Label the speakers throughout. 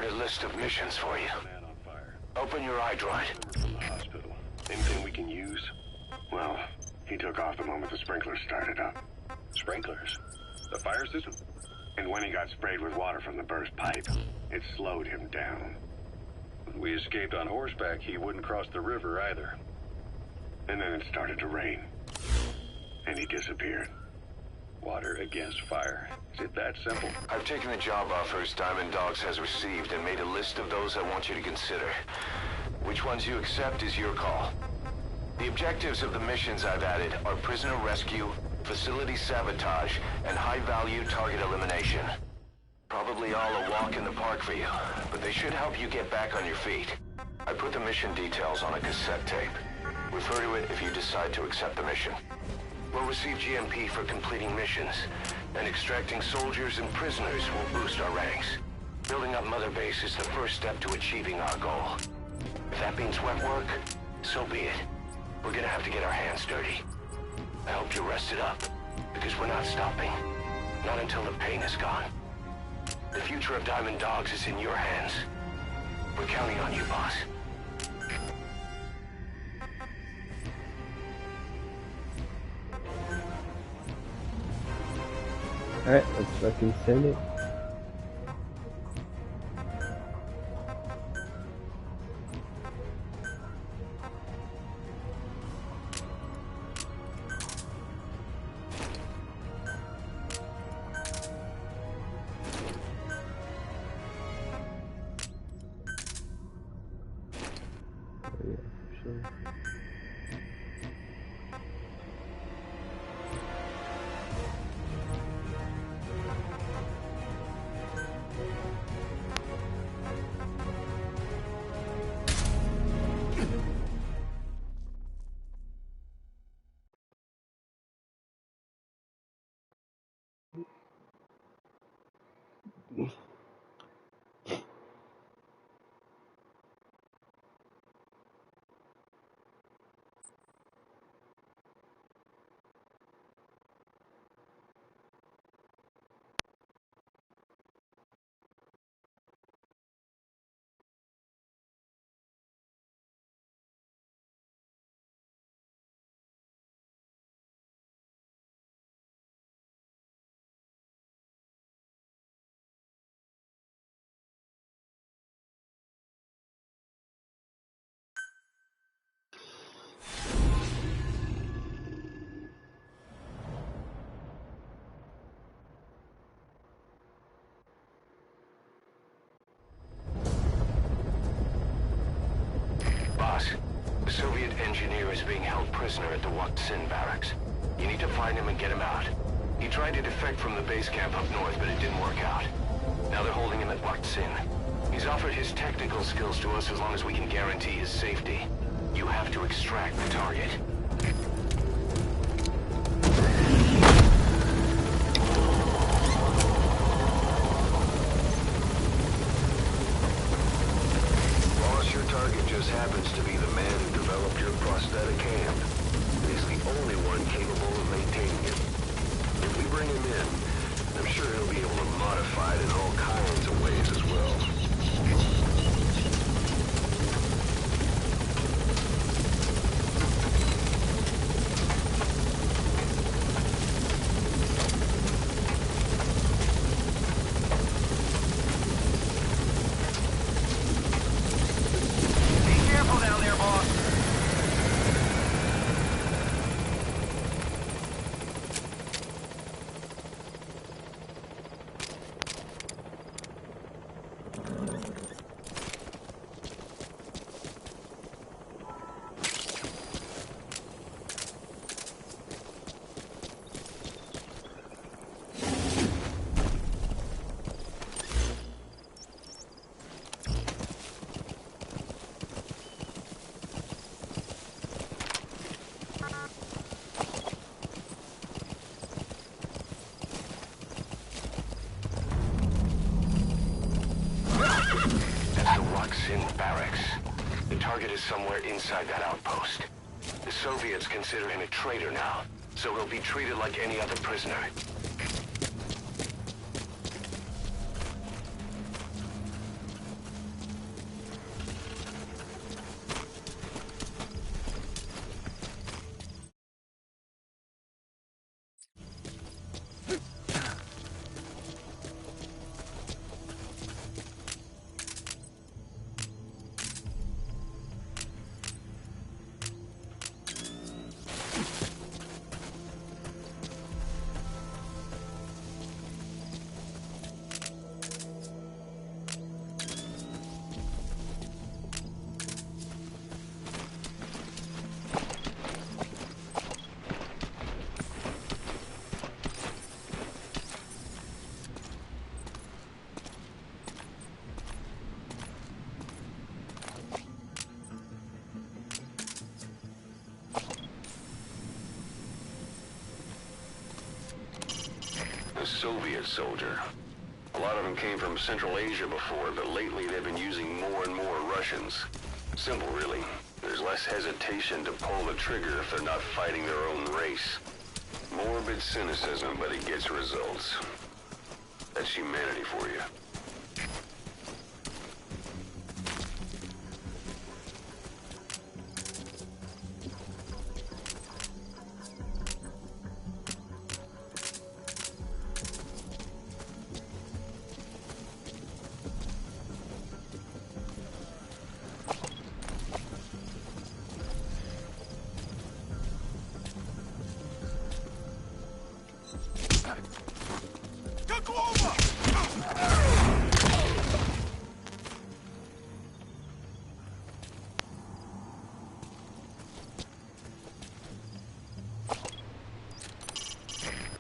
Speaker 1: a list of missions for you.
Speaker 2: Man on fire.
Speaker 1: Open your iDroid.
Speaker 2: From the hospital. Anything we can use? Well, he took off the moment the sprinklers started up. Sprinklers? The fire system? And when he got sprayed with water from the burst pipe, it slowed him down. When we escaped on horseback, he wouldn't cross the river either. And then it started to rain. And he disappeared. Water against fire. Is it that simple?
Speaker 1: I've taken the job offers Diamond Dogs has received and made a list of those I want you to consider. Which ones you accept is your call. The objectives of the missions I've added are prisoner rescue, facility sabotage, and high-value target elimination. Probably all a walk in the park for you, but they should help you get back on your feet. I put the mission details on a cassette tape. Refer to it if you decide to accept the mission. We'll receive GMP for completing missions, and extracting soldiers and prisoners will boost our ranks. Building up Mother Base is the first step to achieving our goal. If that means wet work, so be it. We're gonna have to get our hands dirty. I hope you're rested up, because we're not stopping. Not until the pain is gone. The future of Diamond Dogs is in your hands. We're counting on you, boss.
Speaker 3: Alright, let's fucking send it.
Speaker 1: The Soviet engineer is being held prisoner at the Wak Sin barracks. You need to find him and get him out. He tried to defect from the base camp up north, but it didn't work out. Now they're holding him at Wak Sin. He's offered his technical skills to us as long as we can guarantee his safety. You have to extract the target. Happens to be the man who developed your prosthetic hand. He's the only one capable of maintaining it. If we bring him in, I'm sure he'll be able to modify it in all kinds of ways as well. Barracks. The target is somewhere inside that outpost. The Soviets consider him a traitor now, so he'll be treated like any other prisoner.
Speaker 2: Soviet soldier. A lot of them came from Central Asia before, but lately they've been using more and more Russians. Simple, really. There's less hesitation to pull the trigger if they're not fighting their own race. Morbid cynicism, but it gets results. That's humanity for you.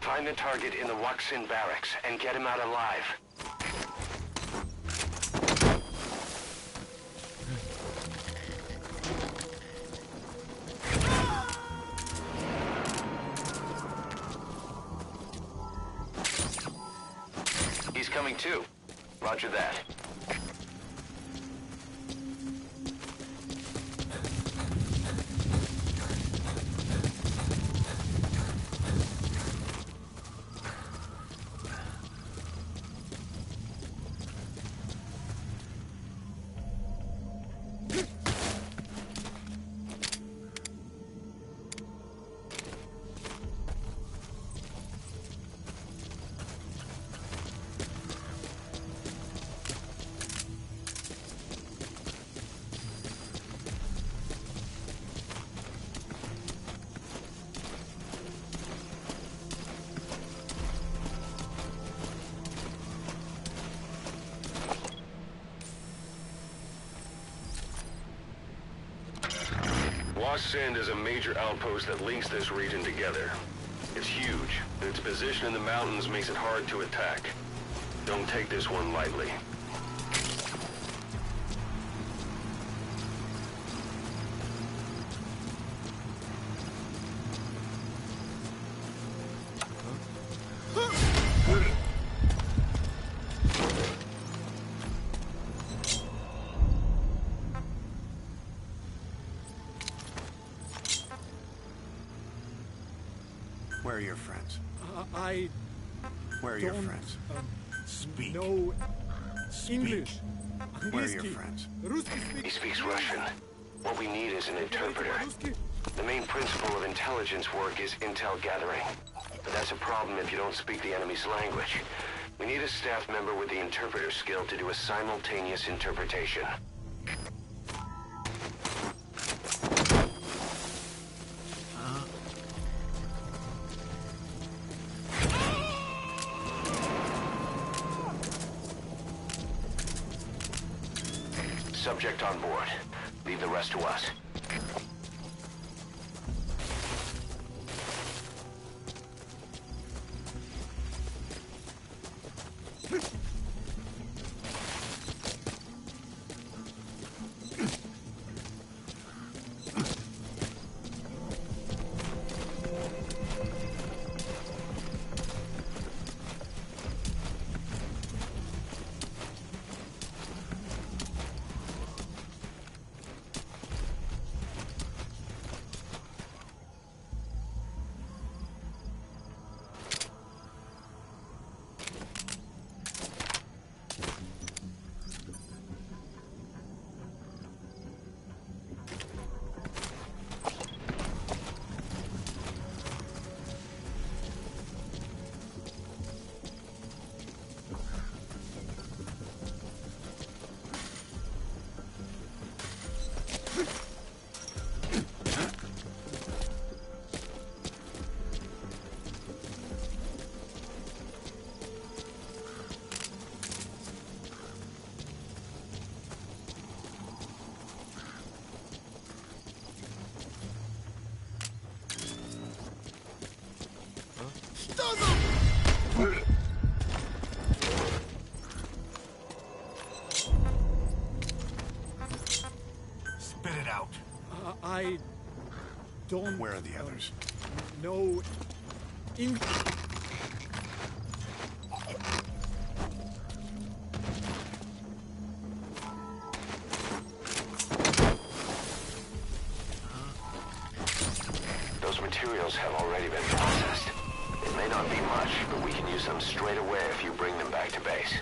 Speaker 1: Find the target in the Waksin barracks and get him out alive. He's coming too. Roger that.
Speaker 2: Waksin is a major outpost that links this region together. It's huge, and its position in the mountains makes it hard to attack. Don't take this one lightly.
Speaker 4: Where are your friends?
Speaker 5: I
Speaker 4: Where are your
Speaker 5: don't
Speaker 4: friends? Speak.
Speaker 5: know English.
Speaker 4: Where are your
Speaker 5: Английский.
Speaker 4: friends?
Speaker 5: Русский
Speaker 1: He
Speaker 5: speak.
Speaker 1: speaks Russian. What we need is an interpreter.
Speaker 5: Русский.
Speaker 1: The main principle of intelligence work is intel gathering. But that's a problem if you don't speak the enemy's language. We need a staff member with the interpreter skill to do a simultaneous interpretation. Subject on board. Leave the rest to us.
Speaker 4: Spit it out.
Speaker 5: I don't
Speaker 4: Where are the others?
Speaker 5: know English.
Speaker 1: materials have already been processed. It may not be much, but we can use them straight away if you bring them back to base.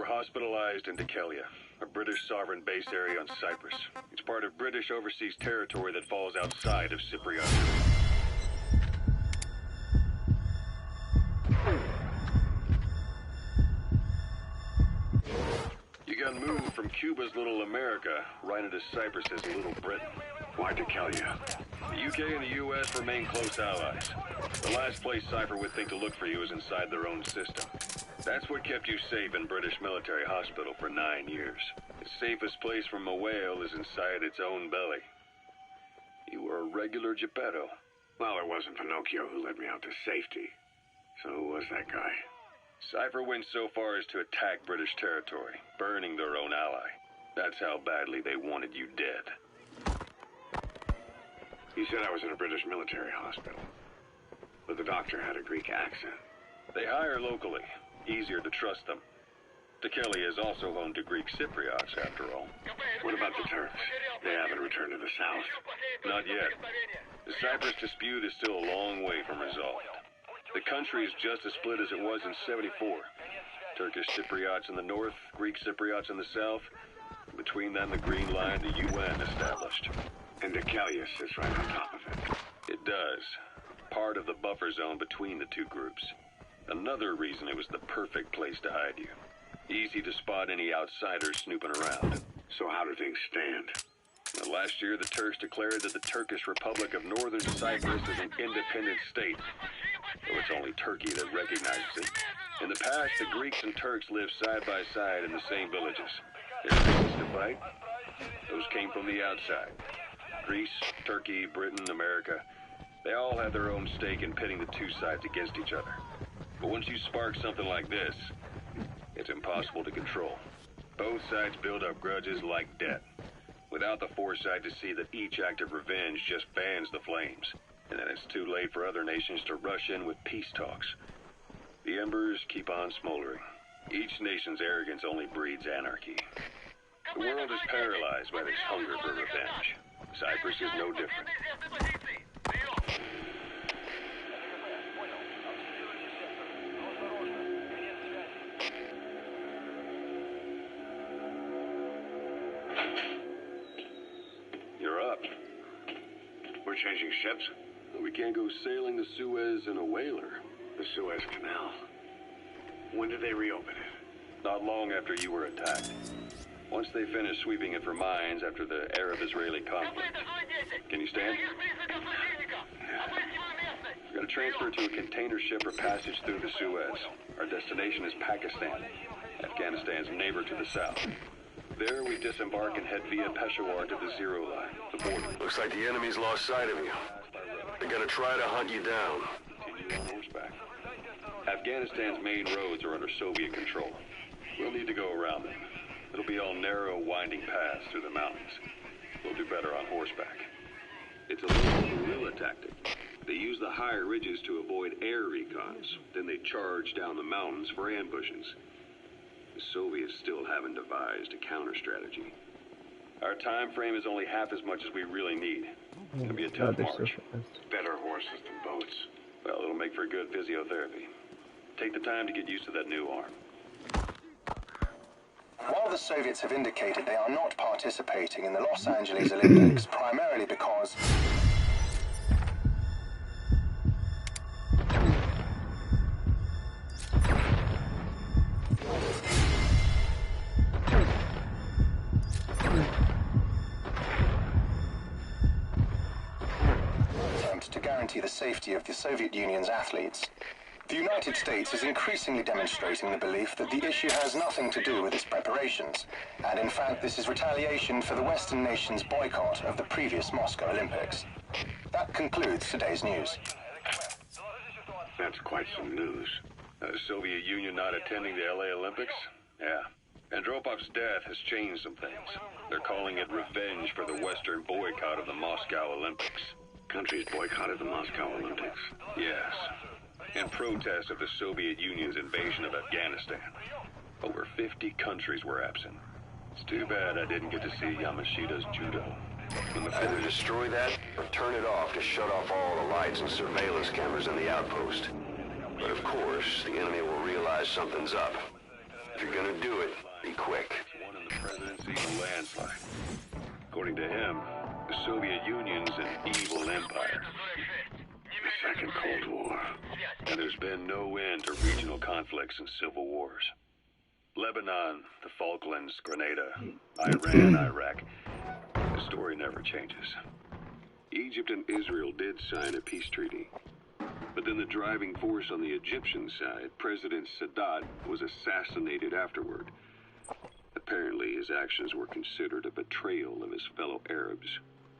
Speaker 2: Hospitalized in Dikelia, a British sovereign base area on Cyprus. It's part of British overseas territory that falls outside of Cypriot. You got moved from Cuba's Little America right into Cyprus's Little Britain. Why Dikelia? The UK and the US remain close allies. The last place Cypher would think to look for you is inside their own system. That's what kept you safe in British military hospital for 9 years. The safest place from a whale is inside its own belly. You were a regular Geppetto.
Speaker 6: Well, it wasn't Pinocchio who led me out to safety. So who was that guy?
Speaker 2: Cypher went so far as to attack British territory, burning their own ally. That's how badly they wanted you dead.
Speaker 6: He said I was in a British military hospital. But the doctor had a Greek accent.
Speaker 2: They hire locally. Easier to trust them. Dikelia is also home to Greek Cypriots, after all.
Speaker 6: What about the Turks? They haven't returned to the south.
Speaker 2: Not yet. The Cyprus dispute is still a long way from resolved. The country is just as split as it was in '74. Turkish Cypriots in the north, Greek Cypriots in the south. Between them, the Green Line, the UN established.
Speaker 6: And Dikelia sits right on top of it.
Speaker 2: It does. Part of the buffer zone between the two groups. Another reason it was the perfect place to hide you. Easy to spot any outsiders snooping around.
Speaker 6: So how do things stand?
Speaker 2: Now, last year, the Turks declared that the Turkish Republic of Northern Cyprus is an independent state, though it's only Turkey that recognizes it. In the past, the Greeks and Turks lived side by side in the same villages. Their reasons to fight? Those came from the outside. Greece, Turkey, Britain, America, they all had their own stake in pitting the two sides against each other. But once you spark something like this, it's impossible to control. Both sides build up grudges like debt, without the foresight to see that each act of revenge just fans the flames, and then it's too late for other nations to rush in with peace talks. The embers keep on smoldering. Each nation's arrogance only breeds anarchy. The world is paralyzed by this hunger for revenge. Cyprus is no different. You're up.
Speaker 6: We're changing ships?
Speaker 2: We can't go sailing the Suez in a whaler.
Speaker 6: The Suez Canal. When did they reopen it?
Speaker 2: Not long after you were attacked. Once they finished sweeping it for mines after the Arab-Israeli conflict. Can you stand? We're going to transfer to a container ship for passage through the Suez. Our destination is Pakistan, Afghanistan's neighbor to the south. There we disembark and head via Peshawar to the Zero Line, the border.
Speaker 1: Looks like the enemy's lost sight of you. They're gonna try to hunt you down.
Speaker 2: Continue on horseback. Afghanistan's main roads are under Soviet control. We'll need to go around them. It'll be all narrow, winding paths through the mountains. We'll do better on horseback. It's a little guerrilla tactic.
Speaker 6: They used the higher ridges to avoid air recons. Then they charged down the mountains for ambushes. The Soviets still haven't devised a counter-strategy. Our time frame is only half as much as we really need. It's gonna be a tough
Speaker 3: they're so
Speaker 6: march.
Speaker 3: fast.
Speaker 6: Better horses than boats. Well, it'll make for good physiotherapy. Take the time to get used to that new arm.
Speaker 7: While the Soviets have indicated they are not participating in the Los Angeles Olympics primarily because attempt to guarantee the safety of the Soviet Union's athletes, the United States is increasingly demonstrating the belief that the issue has nothing to do with its preparations, and in fact this is retaliation for the Western nations' boycott of the previous Moscow Olympics. That concludes today's news.
Speaker 6: That's quite some news. The Soviet Union not attending the LA Olympics? Yeah. Andropov's death has changed some things. They're calling it revenge for the Western boycott of the Moscow Olympics.
Speaker 2: Countries boycotted the Moscow Olympics.
Speaker 6: Yes. In protest of the Soviet Union's invasion of Afghanistan. Over 50 countries were absent. It's too bad I didn't get to see Yamashita's judo. When the
Speaker 1: Either destroy that or turn it off to shut off all the lights and surveillance cameras in the outpost. But of course, the enemy will realize something's up. If you're gonna do it, be quick.
Speaker 6: won in the presidency in a landslide. According to him, the Soviet Union's an evil empire.
Speaker 2: The Second Cold War.
Speaker 6: And there's been no end to regional conflicts and civil wars. Lebanon, the Falklands, Grenada, Iran, Iraq. The story never changes.
Speaker 2: Egypt and Israel did sign a peace treaty. But then the driving force on the Egyptian side, President Sadat, was assassinated afterward. Apparently, his actions were considered a betrayal of his fellow Arabs.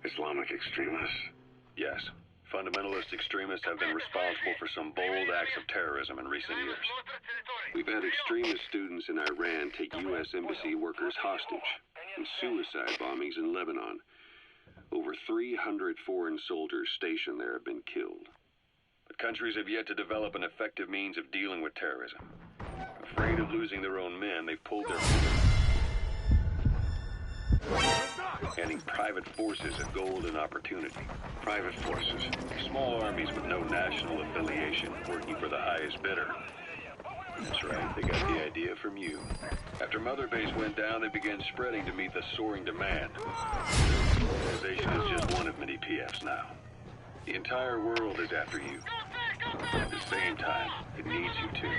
Speaker 2: Islamic extremists?
Speaker 6: Yes, fundamentalist extremists have been responsible for some bold acts of terrorism in recent years.
Speaker 2: We've had extremist students in Iran take U.S. embassy workers hostage, and suicide bombings in Lebanon. Over 300 foreign soldiers stationed there have been killed.
Speaker 6: But countries have yet to develop an effective means of dealing with terrorism. Afraid of losing their own men, they've pulled their handing private forces a golden opportunity.
Speaker 2: Private forces.
Speaker 6: Small armies with no national affiliation, working for the highest bidder. That's right, they got the idea from you. After Mother Base went down, they began spreading to meet the soaring demand. The organization is just one of many PFs now. The entire world is after you. At the same time, it needs you too.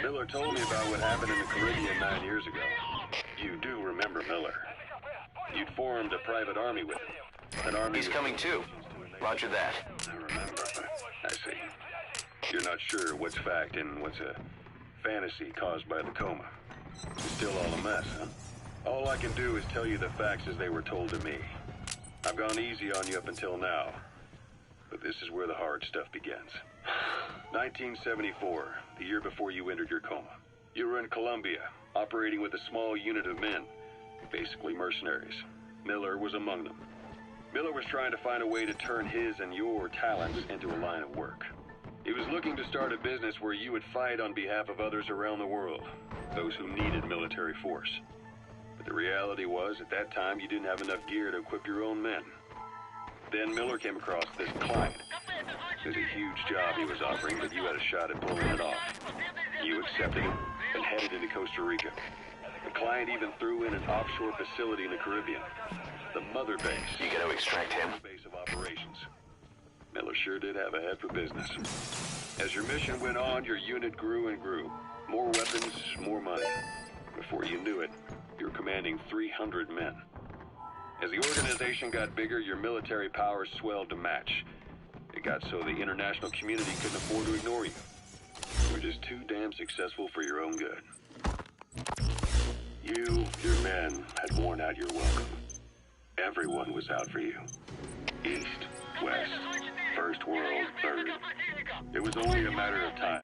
Speaker 6: Miller told me about what happened in the Caribbean 9 years ago. You do remember Miller. You'd formed a private army with him. An army.
Speaker 1: He's coming too. Roger that.
Speaker 2: I remember, but
Speaker 6: I see. You're not sure what's fact and what's a fantasy caused by the coma. It's still all a mess, huh? All I can do is tell you the facts as they were told to me. I've gone easy on you up until now, but this is where the hard stuff begins. 1974, the year before you entered your coma. You were in Colombia, operating with a small unit of men, basically mercenaries. Miller was among them. Miller was trying to find a way to turn his and your talents into a line of work. He was looking to start a business where you would fight on behalf of others around the world, those who needed military force. But the reality was, at that time, you didn't have enough gear to equip your own men. Then Miller came across this client. There's a huge job he was offering, but you had a shot at pulling it off. You accepted it and headed into Costa Rica. The client even threw in an offshore facility in the Caribbean. The Mother Base.
Speaker 1: You gotta extract him.
Speaker 6: Base of operations. Miller sure did have a head for business. As your mission went on, your unit grew and grew. More weapons, more money. Before you knew it, you were commanding 300 men. As the organization got bigger, your military powers swelled to match. It got so the international community couldn't afford to ignore you. You were just too damn successful for your own good. You, your men, had worn out your welcome. Everyone was out for you. East, West, First World, Third. It was only a matter of time.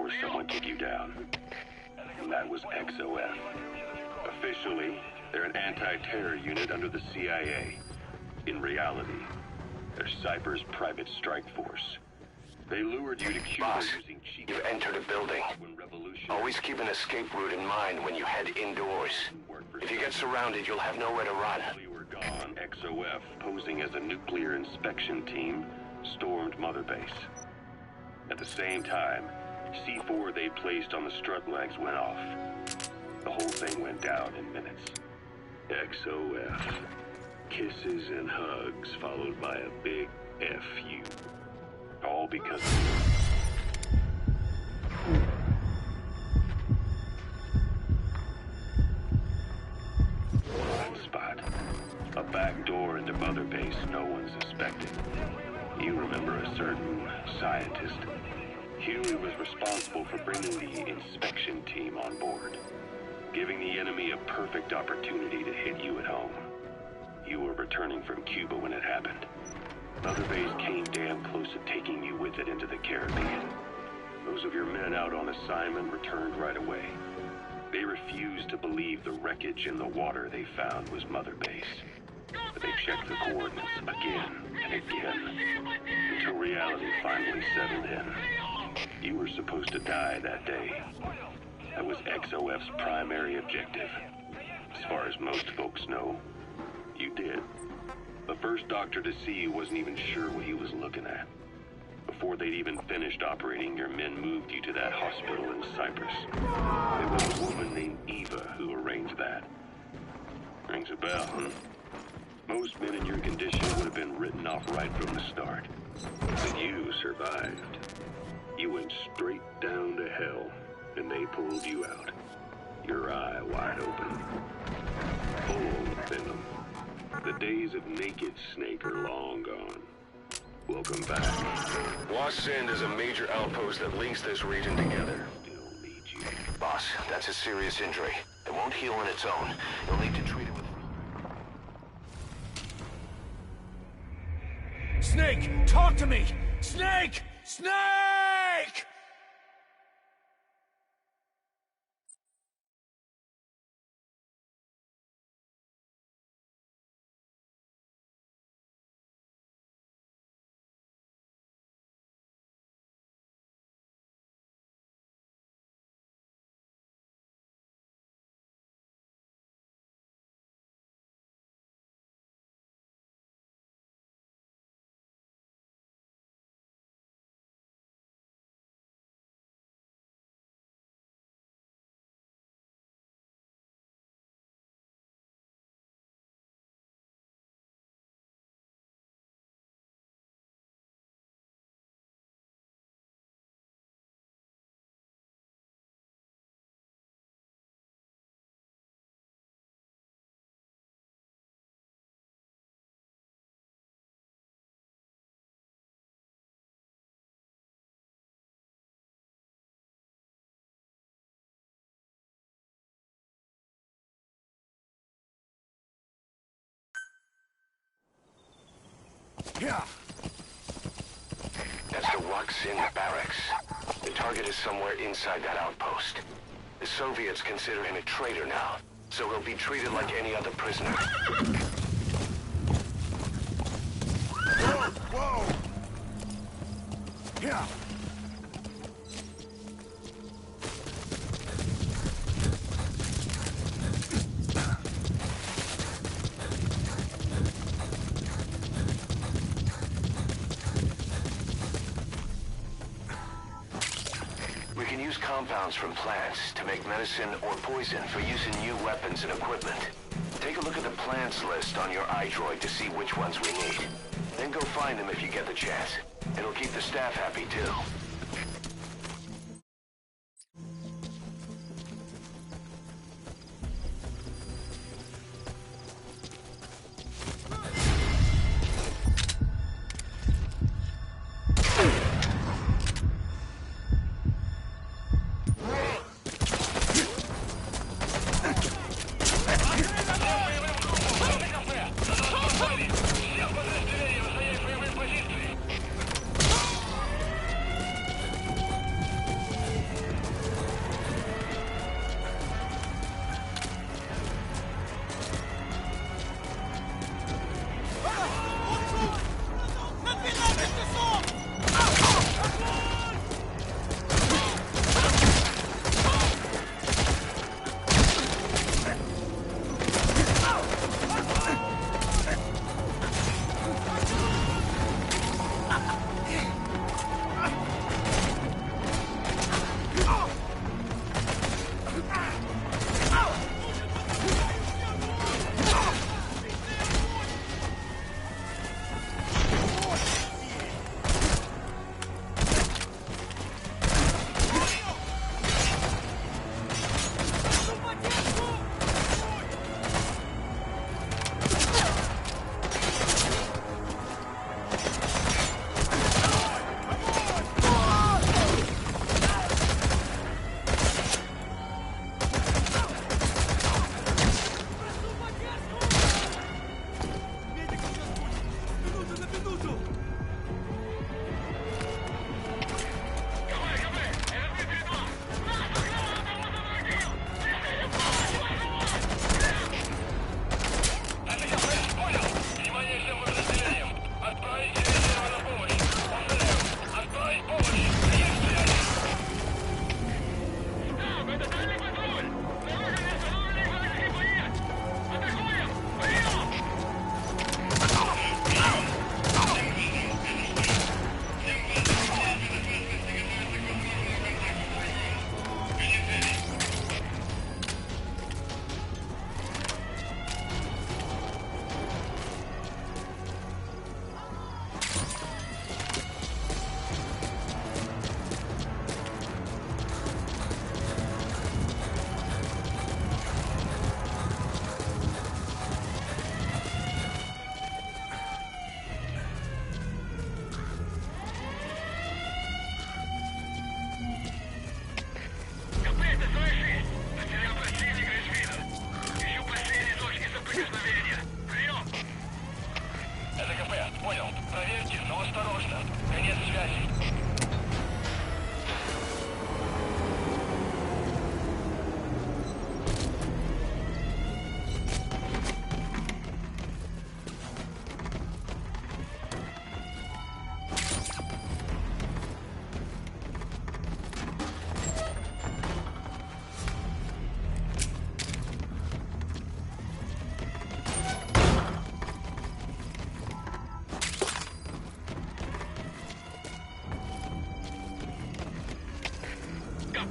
Speaker 6: before someone took you down. And that was XOF. Officially, they're an anti-terror unit under the CIA. In reality, they're Cypher's private strike force. They lured you to Cuba
Speaker 1: Boss,
Speaker 6: using cheap...
Speaker 1: you've entered a building.
Speaker 6: When revolution...
Speaker 1: Always keep an escape route in mind when you head indoors. If you get surrounded, you'll have nowhere to run.
Speaker 6: While you were gone, XOF, posing as a nuclear inspection team, stormed Mother Base. At the same time, C4 they placed on the strut legs went off. The whole thing went down in minutes. XOF. Kisses and hugs, followed by a big F you. All because of one spot. A back door into Mother Base no one suspected. You remember a certain scientist. Huey was responsible for bringing the inspection team on board, giving the enemy a perfect opportunity to hit you at home. You were returning from Cuba when it happened. Mother Base came damn close to taking you with it into the Caribbean. Those of your men out on assignment returned right away. They refused to believe the wreckage in the water they found was Mother Base. But they checked the coordinates again and again, until reality finally settled in. You were supposed to die that day. That was XOF's primary objective. As far as most folks know, you did. The first doctor to see you wasn't even sure what he was looking at. Before they'd even finished operating, your men moved you to that hospital in Cyprus. It was a woman named Eva who arranged that. Rings a bell, huh? Most men in your condition would have been written off right from the start. But you survived. You went straight down to hell, and they pulled you out. Your eye wide open. Full of venom. The days of Naked Snake are long gone. Welcome back.
Speaker 1: Lost Sand is a major outpost that links this region together.
Speaker 6: Still need you.
Speaker 1: Boss, that's a serious injury. It won't heal on its own. You'll need to treat it with...
Speaker 4: Snake, talk to me! Snake! Snake! Yeah.
Speaker 1: That's the Waksin barracks. The target is somewhere inside that outpost. The Soviets consider him a traitor now, so he'll be treated like any other prisoner.
Speaker 4: Whoa! Yeah.
Speaker 1: We can use compounds from plants to make medicine or poison for use in new weapons and equipment. Take a look at the plants list on your iDroid to see which ones we need. Then go find them if you get the chance. It'll keep the staff happy too.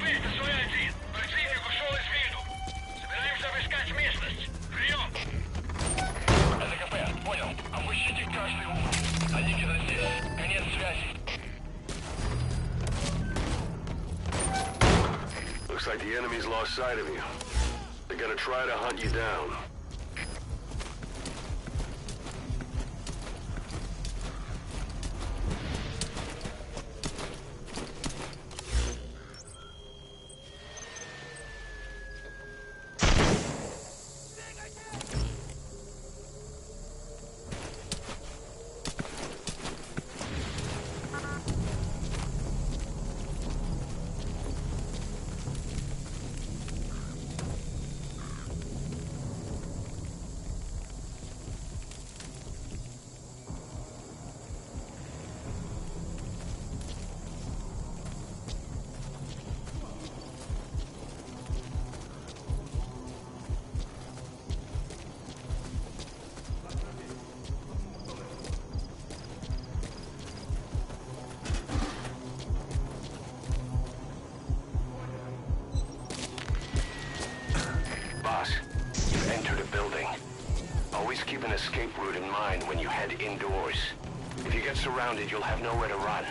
Speaker 8: Быстро, свой один. Противник ушел из виду. Собираемся обыскать местность. Прием. АЗКП, понял. Обыщите каждый угол. Они где-то здесь. Конец связи.
Speaker 6: Looks like the enemy's lost sight of you. They're gonna try to hunt you down. You've entered a building. Always keep an escape route in mind when you head indoors. If you get surrounded, you'll have nowhere to run.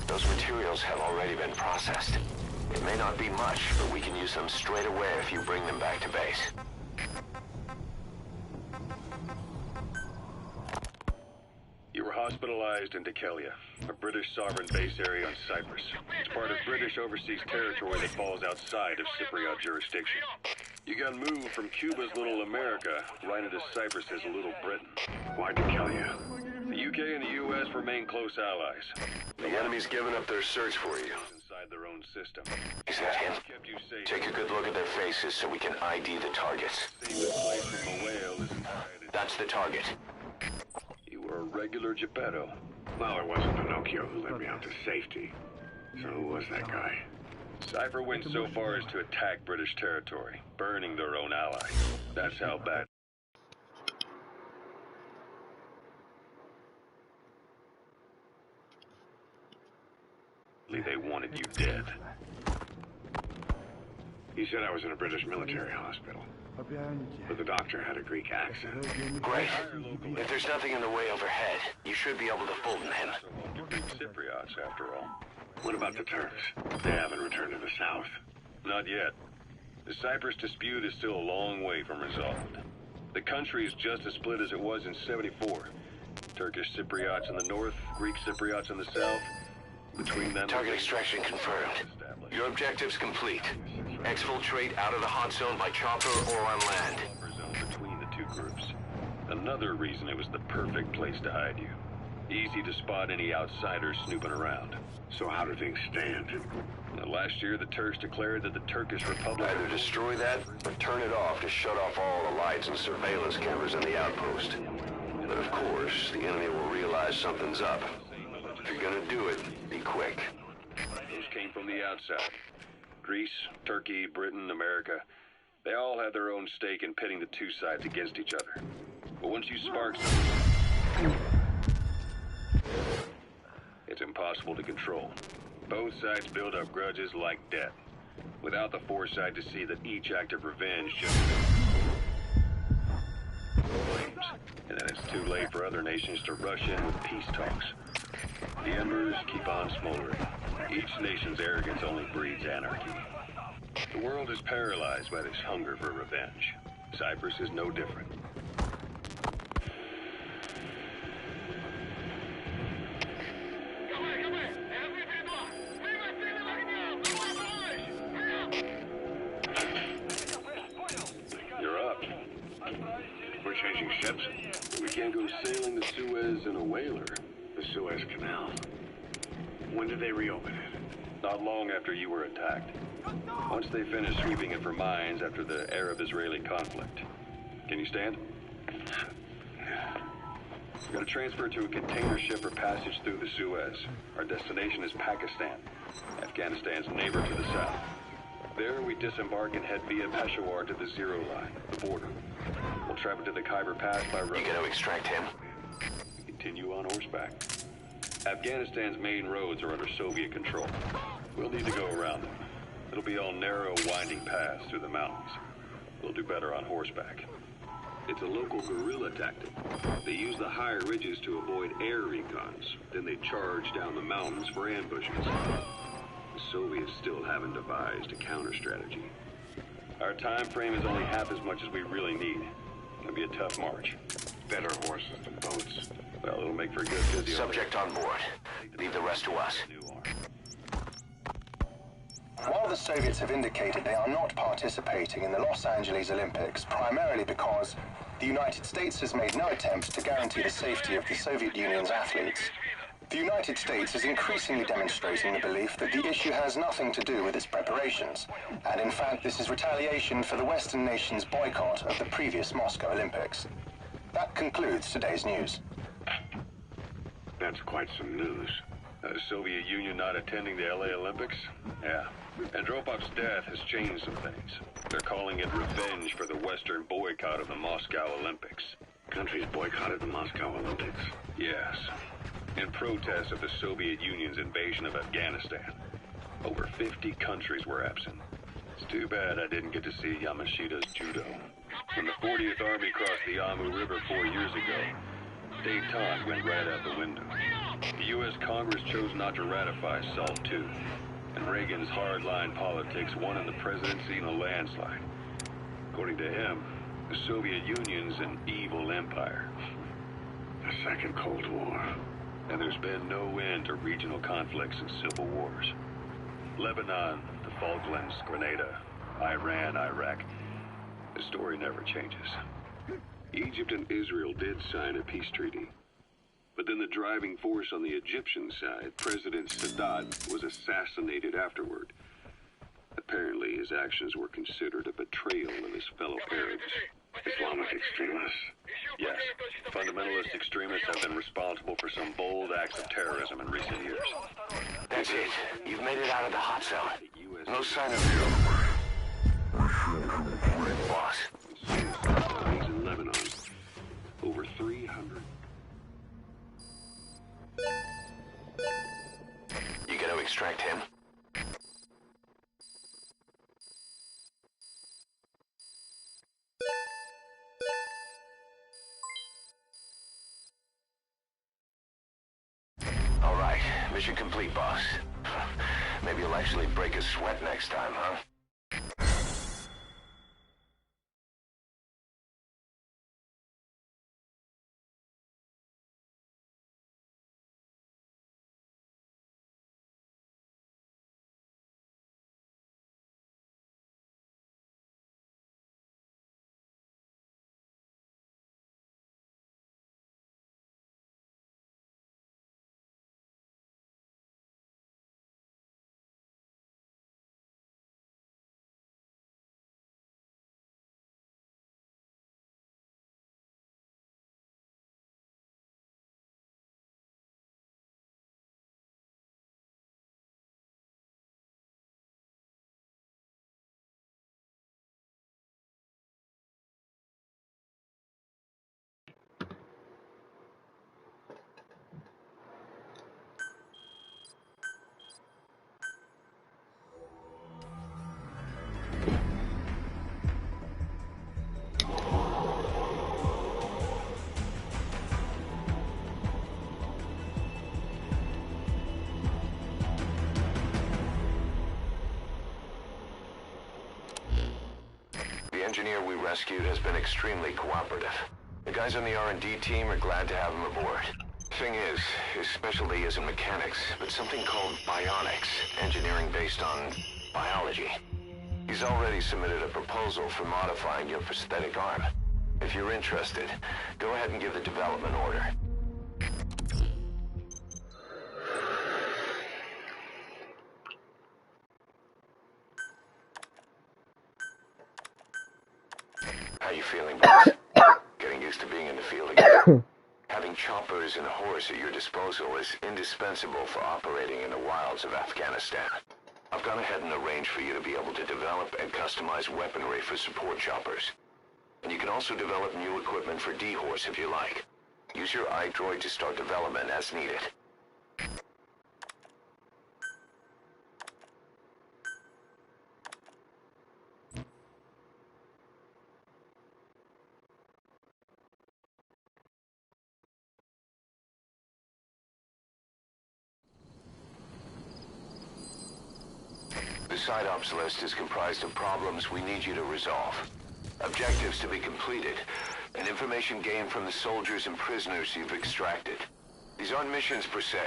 Speaker 6: Those materials have already been processed. It may not be much, but we can use them straight away if you bring them back to base. You were hospitalized in Dikelia, a British sovereign base area on Cyprus. It's part of British overseas territory that falls outside of Cypriot jurisdiction. You got moved from Cuba's Little America right into Cyprus's Little Britain.
Speaker 2: Why Dikelia?
Speaker 6: The UK and the US remain close allies. The enemy's given up their search for you. Inside their own system. Is that him? Take a good look at their faces so we can ID the targets. That's the target. You were a regular Geppetto.
Speaker 2: Well, it wasn't Pinocchio who led me out to safety. So who was that guy?
Speaker 6: Cypher went so far as to attack British territory, burning their own allies. That's how bad. They wanted you dead.
Speaker 2: He said I was in a British military hospital. But the doctor had a Greek accent.
Speaker 6: Great. If there's nothing in the way overhead, you should be able to fool him. Cypriots, after all.
Speaker 2: What about the Turks? They haven't returned to the south.
Speaker 6: Not yet. The Cyprus dispute is still a long way from resolved. The country is just as split as it was in '74. Turkish Cypriots in the north, Greek Cypriots in the south. Between them... Target extraction confirmed. Your objective's complete. Exfiltrate out of the hot zone by chopper or on land. Between the two groups. Another reason it was the perfect place to hide you. Easy to spot any outsiders snooping around.
Speaker 2: So how do things stand?
Speaker 6: Now, last year, the Turks declared that the Turkish Republic... Either destroy that, or turn it off to shut off all the lights and surveillance cameras in the outpost. But of course, the enemy will realize something's up. If you're gonna do it, be quick. Those came from the outside. Greece, Turkey, Britain, America. They all had their own stake in pitting the two sides against each other. But once you spark something, it's impossible to control. Both sides build up grudges like debt, without the foresight to see that each act of revenge should flames, and then it's too late for other nations to rush in with peace talks. The embers keep on smoldering. Each nation's arrogance only breeds anarchy. The world is paralyzed by this hunger for revenge. Cyprus is no different. Epson. We can't go sailing the Suez in a whaler.
Speaker 2: The Suez Canal. When did they reopen it?
Speaker 6: Not long after you were attacked. Once they finished sweeping it for mines after the Arab-Israeli conflict. Can you stand? We're going to transfer to a container ship for passage through the Suez. Our destination is Pakistan, Afghanistan's neighbor to the south. There, we disembark and head via Peshawar to the Zero Line, the border. We'll travel to the Khyber Pass by road.
Speaker 1: You gonna extract him?
Speaker 6: Continue on horseback. Afghanistan's main roads are under Soviet control. We'll need to go around them. It'll be all narrow, winding paths through the mountains. We'll do better on horseback. It's a local guerrilla tactic. They use the higher ridges to avoid air recons. Then they charge down the mountains for ambushes. The Soviets still haven't devised a counter-strategy. Our time frame is only half as much as we really need. It'll be a tough march.
Speaker 2: Better horses than boats.
Speaker 6: Well, it'll make for good physio.
Speaker 1: Subject on board. Leave the rest to us.
Speaker 7: While the Soviets have indicated they are not participating in the Los Angeles Olympics, primarily because the United States has made no attempt to guarantee the safety of the Soviet Union's athletes, the United States is increasingly demonstrating the belief that the issue has nothing to do with its preparations, and in fact this is retaliation for the Western nations' boycott of the previous Moscow Olympics. That concludes today's news.
Speaker 2: That's quite some news.
Speaker 6: The Soviet Union not attending the LA Olympics? Yeah. Andropov's death has changed some things. They're calling it revenge for the Western boycott of the Moscow Olympics.
Speaker 2: Countries boycotted the Moscow Olympics.
Speaker 6: Yes. In protest of the Soviet Union's invasion of Afghanistan. Over 50 countries were absent. It's too bad I didn't get to see Yamashita's judo. When the 40th Army crossed the Amu River 4 years ago, détente went right out the window. The U.S. Congress chose not to ratify SALT II, and Reagan's hardline politics won in the presidency in a landslide. According to him, the Soviet Union's an evil empire.
Speaker 2: The Second Cold War.
Speaker 6: And there's been no end to regional conflicts and civil wars. Lebanon, the Falklands, Grenada, Iran, Iraq. The story never changes.
Speaker 2: Egypt and Israel did sign a peace treaty. But then the driving force on the Egyptian side, President Sadat, was assassinated afterward. Apparently, his actions were considered a betrayal of his fellow Arabs. Islamic extremists?
Speaker 6: Yes, fundamentalist extremists have been responsible for some bold acts of terrorism in recent years.
Speaker 1: That's it. You've made it out of the hot zone. No sign of boss.
Speaker 2: He's in Lebanon. Over 300.
Speaker 1: You gonna extract him? All right, mission complete, boss. Maybe you'll actually break a sweat next time, huh? The engineer we rescued has been extremely cooperative. The guys on the R&D team are glad to have him aboard. Thing is, his specialty isn't mechanics, but something called bionics, engineering based on biology. He's already submitted a proposal for modifying your prosthetic arm. If you're interested, go ahead and give the development order. How you feeling, boss? Getting used to being in the field again? Having choppers and a horse at your disposal is indispensable for operating in the wilds of Afghanistan. I've gone ahead and arranged for you to be able to develop and customize weaponry for support choppers. And you can also develop new equipment for D-Horse if you like. Use your iDroid to start development as needed. The Site Ops list is comprised of problems we need you to resolve. Objectives to be completed, and information gained from the soldiers and prisoners you've extracted. These aren't missions per se,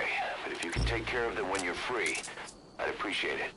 Speaker 1: but if you can take care of them when you're free, I'd appreciate it.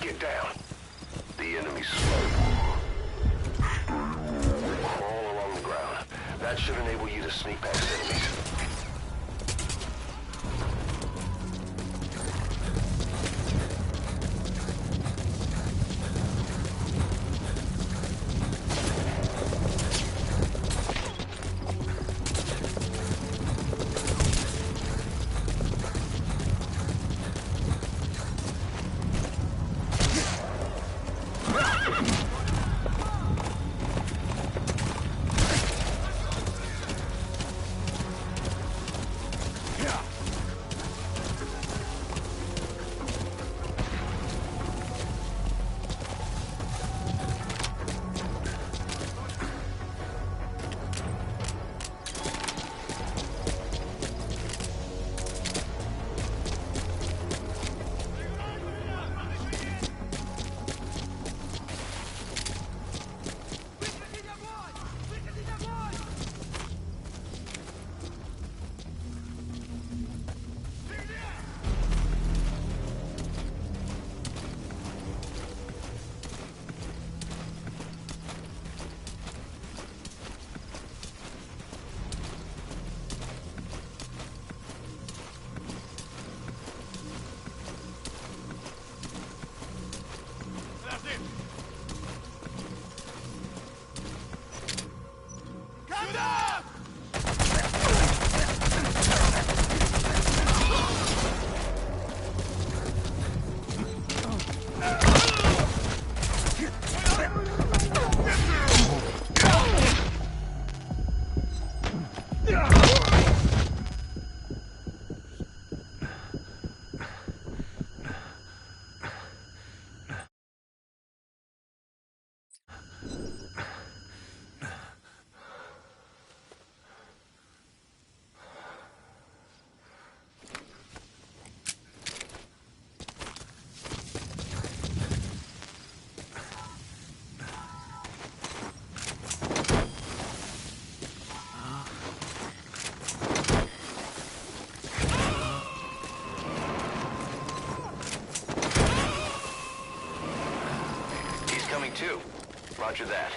Speaker 1: Get down. The enemy's slow. Crawl along the ground. That should enable you to sneak past enemies. 2. Roger that.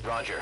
Speaker 1: Roger.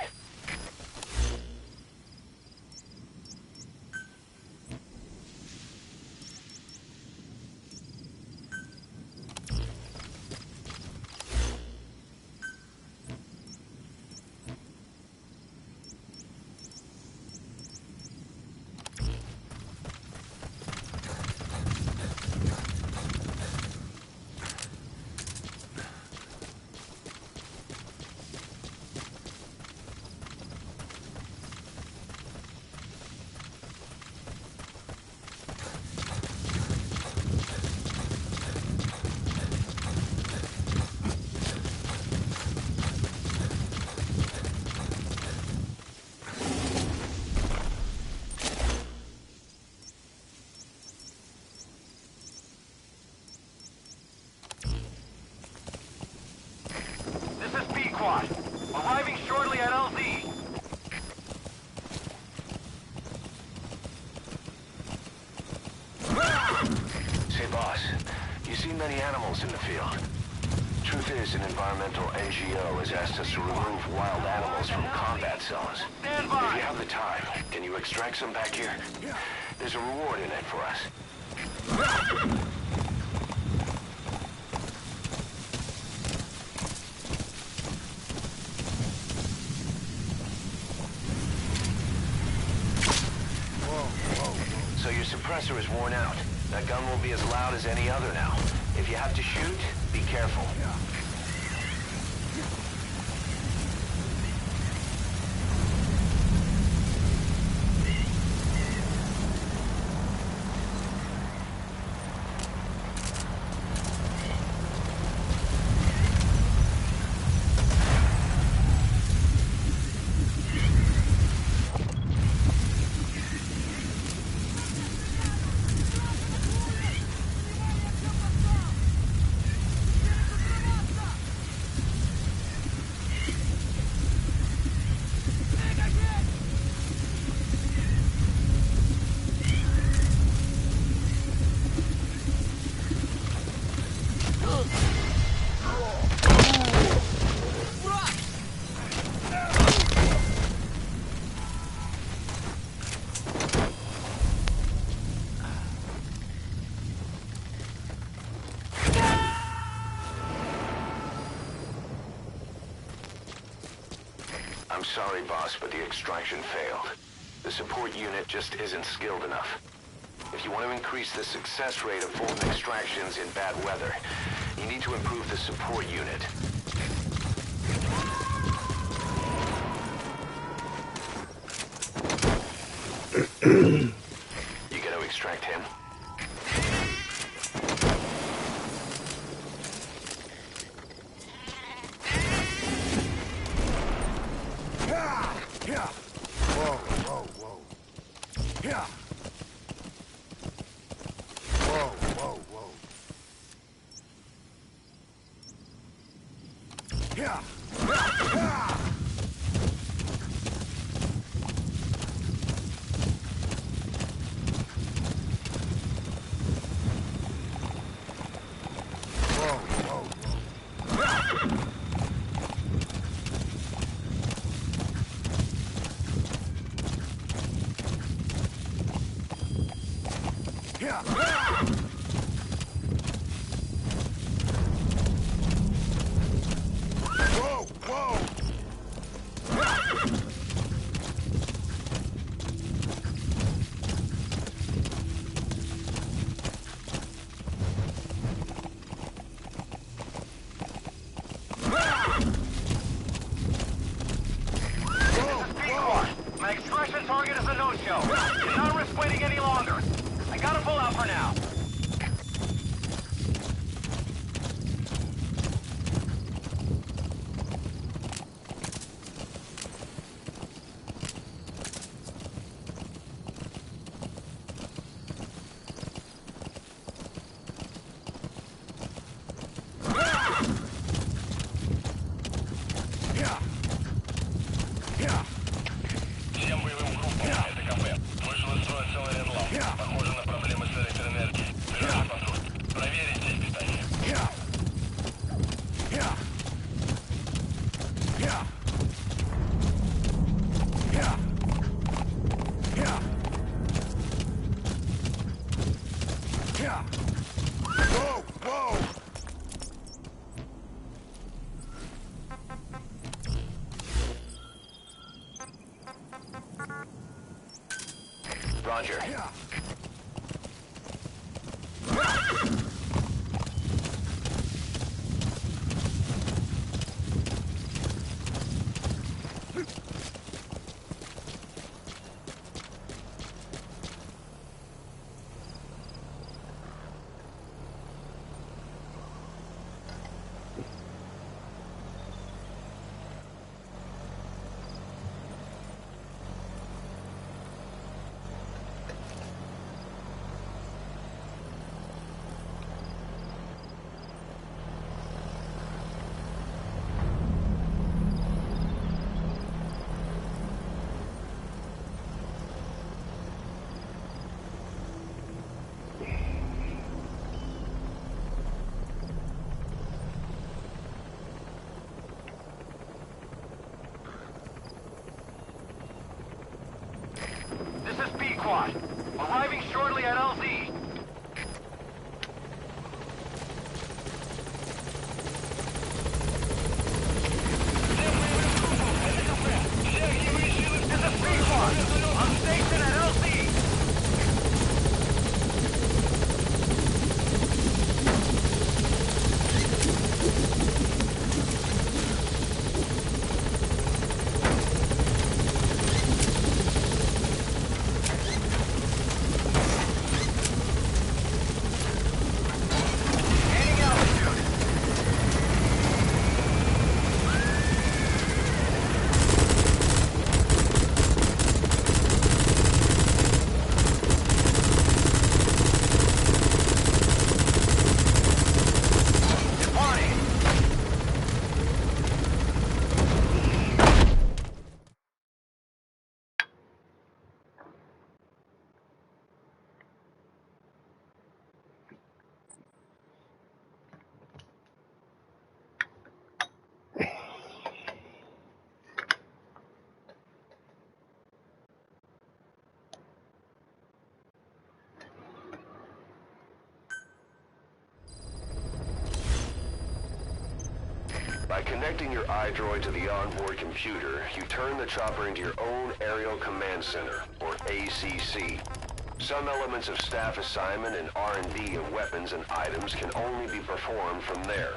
Speaker 8: Arriving shortly at LZ.
Speaker 1: Say, boss, you see many animals in the field. Truth is, an environmental NGO has asked us to remove wild animals from combat zones.
Speaker 8: Stand by.
Speaker 1: If you have the time, can you extract some back here? There's a reward in it for us. So your suppressor is worn out. That gun will be as loud as any other now. If you have to shoot, be careful. I'm sorry, boss, but the extraction failed. The support unit just isn't skilled enough. If you want to increase the success rate of Fulton extractions in bad weather, you need to improve the support unit. You gonna extract him?
Speaker 4: Yeah. Whoa, whoa, whoa. Yeah. Whoa, whoa, whoa. Yeah. Yeah. Whoa, whoa, whoa. Yeah. Whoa, whoa.
Speaker 8: My extraction target is a no-show. Do not risk waiting any longer. I gotta pull out for now. Всем боевым группам, это КП. Вышел из строя целый ряд ламп. Похоже на проблемы с электроэнергией. Берем патруль. Проверить здесь питание.
Speaker 4: Whoa, whoa!
Speaker 1: Roger.
Speaker 8: This is B-Quad. Arriving shortly at LZ. This is B-Quad. I'm stationed at LZ.
Speaker 1: By connecting your iDroid to the onboard computer, you turn the chopper into your own Aerial Command Center, or ACC. Some elements of staff assignment and R&D of weapons and items can only be performed from there.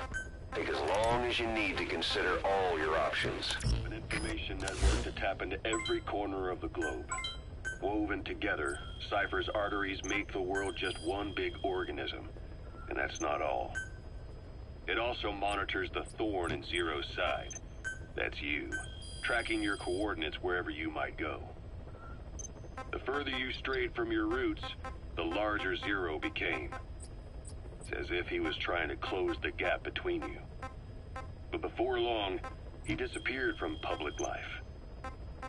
Speaker 1: Take as long as you need to consider all your options.
Speaker 6: An information network to tap into every corner of the globe. Woven together, Cypher's arteries make the world just one big organism. And that's not all. It also monitors the thorn in Zero's side. That's you, tracking your coordinates wherever you might go. The further you strayed from your roots, the larger Zero became. It's as if he was trying to close the gap between you. But before long, he disappeared from public life.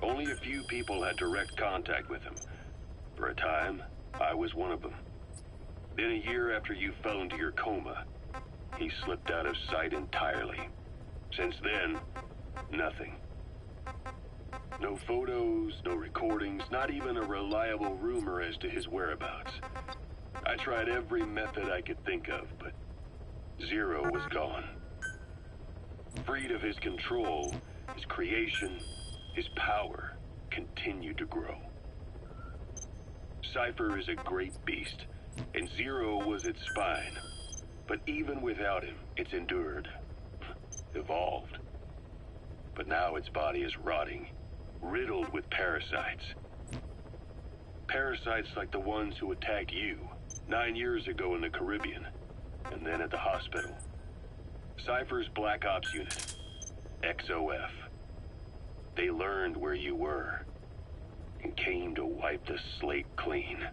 Speaker 6: Only a few people had direct contact with him. For a time, I was one of them. Then a year after you fell into your coma, he slipped out of sight entirely. Since then, nothing. No photos, no recordings, not even a reliable rumor as to his whereabouts. I tried every method I could think of, but Zero was gone. Freed of his control, his creation, his power continued to grow. Cypher is a great beast, and Zero was its spine. But even without him, it's endured, evolved. But now its body is rotting, riddled with parasites. Parasites like the ones who attacked you 9 years ago in the Caribbean, and then at the hospital. Cypher's Black Ops unit, XOF. They learned where you were, and came to wipe the slate clean.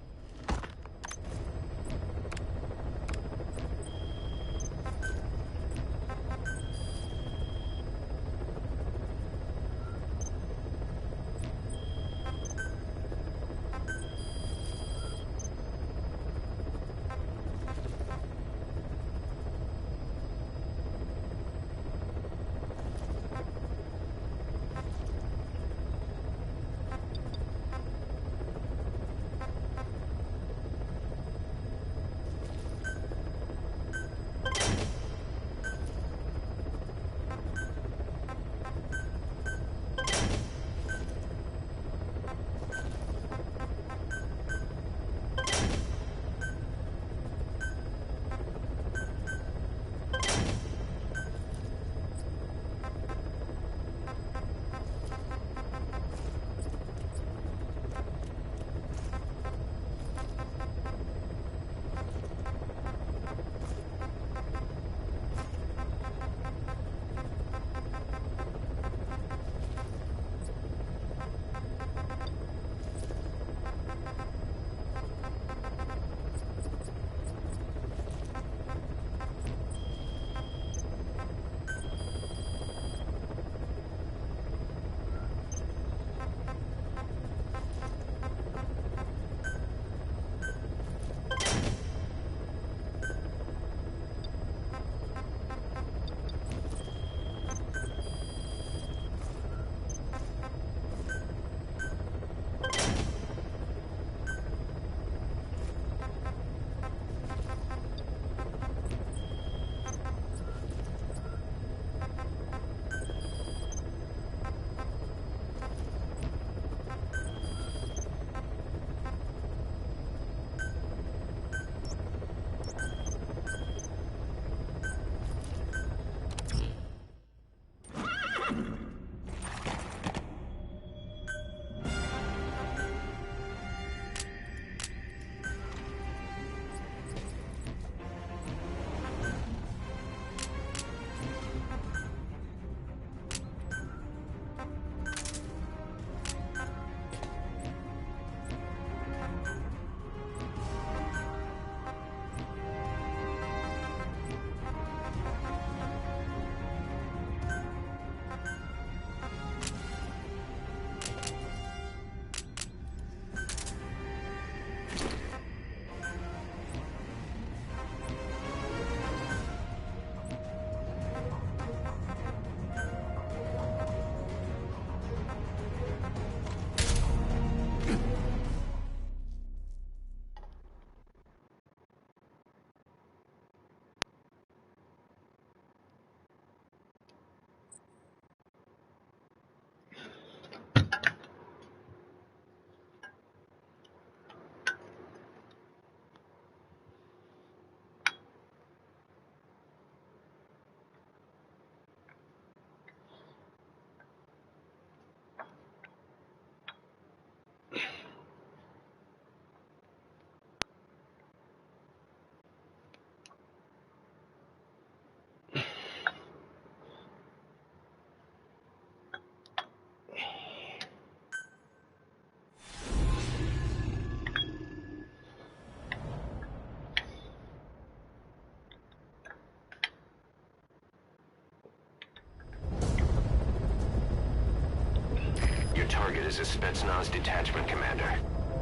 Speaker 1: target is a Spetsnaz detachment commander.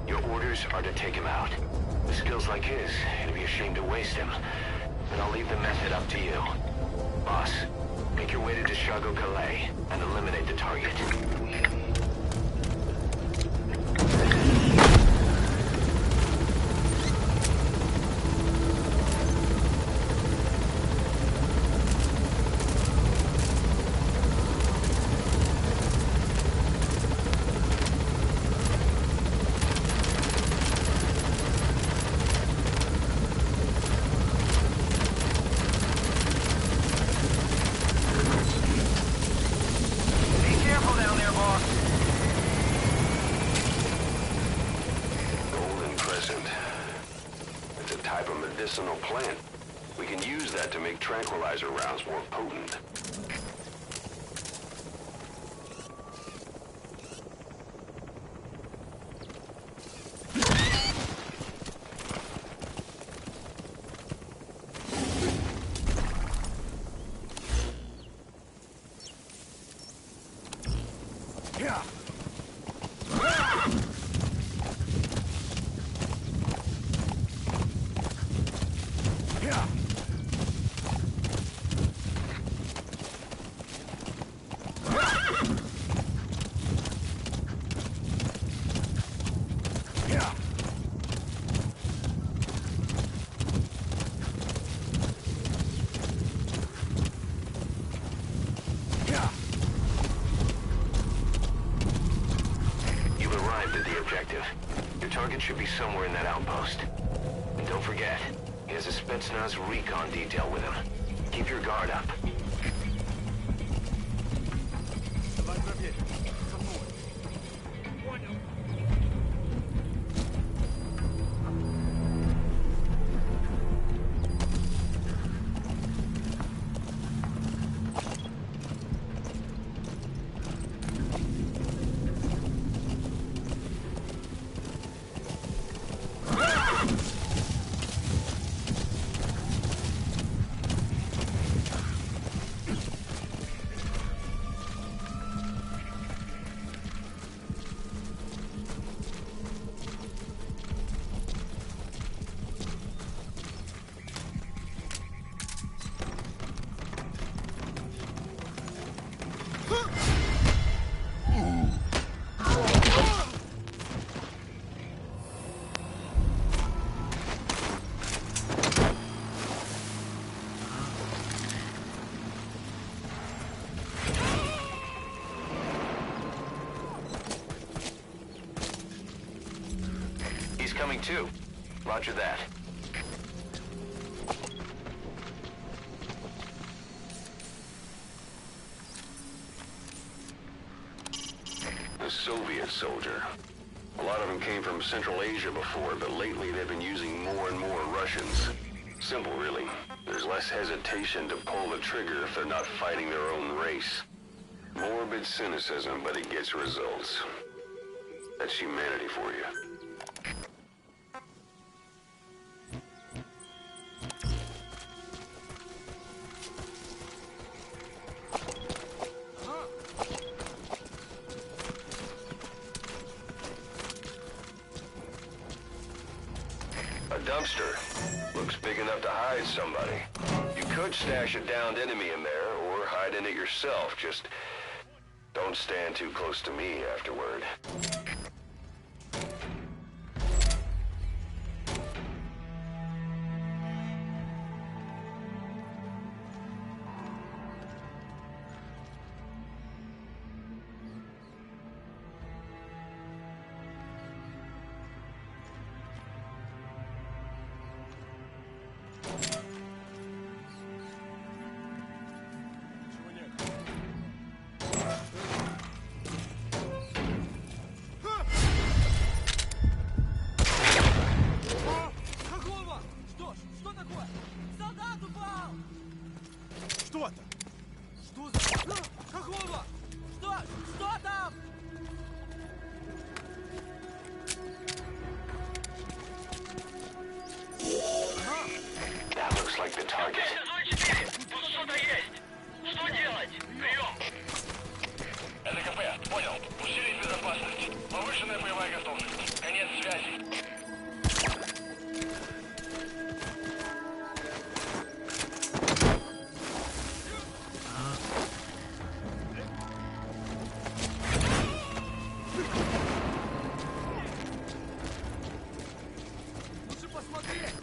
Speaker 1: Your orders are to take him out. With skills like his, it'd be a shame to waste him. But I'll leave the method up to you. Boss, make your way to Deshago Calais and eliminate the target.
Speaker 2: Medicinal plant. We can use that to make tranquilizer rounds more potent.
Speaker 1: Should be somewhere in that outpost. And don't forget, he has a Spetsnaz recon detail with him. Keep your guard up. Coming too. Roger that.
Speaker 2: The Soviet soldier. A lot of them came from Central Asia before, but lately they've been using more and more Russians. Simple, really. There's less hesitation to pull the trigger if they're not fighting their own race. Morbid cynicism, but it gets results. That's humanity for you.
Speaker 1: Dumpster. Looks big enough to hide somebody. You could stash a downed enemy in there, or hide in it yourself. Just don't stand too close to me afterward.
Speaker 8: Повышенная боевая готовность. Конец связи.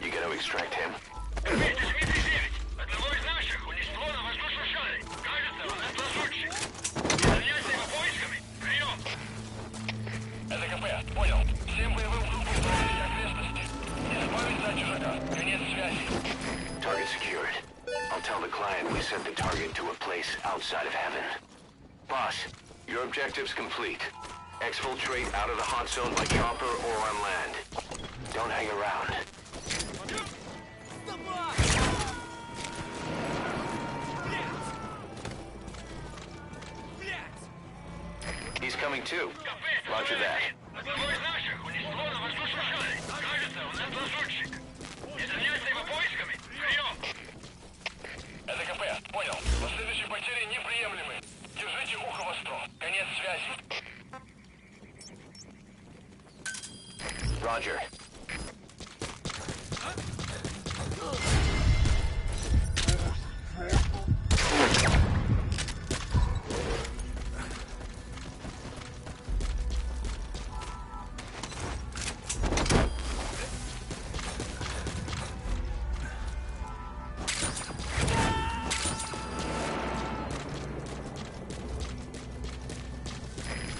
Speaker 1: You gonna extract him?
Speaker 8: Дмитрий 9. Одного из наших унесло на воздушном шаре. Кажется, он наш лазутчик. Заняться его поисками. Прием. Это КП. Понял. Всем боевым группам проверить окрестности. Не забавить за чужака. Конец связи.
Speaker 1: Target secured. I'll tell the client we sent the target to a place outside of heaven. Boss, your objective's complete. Exfiltrate out of the hot zone by chopper or on land. Don't hang around. He's coming too. Roger that.
Speaker 8: Одного из наших унесло на воздушном шаре. Кажется, он наш лазутчик. Не заняться его поисками. Прием. Это КП. Понял. Последующие потери неприемлемы. Держите ухо востро. Конец связи.
Speaker 1: Roger.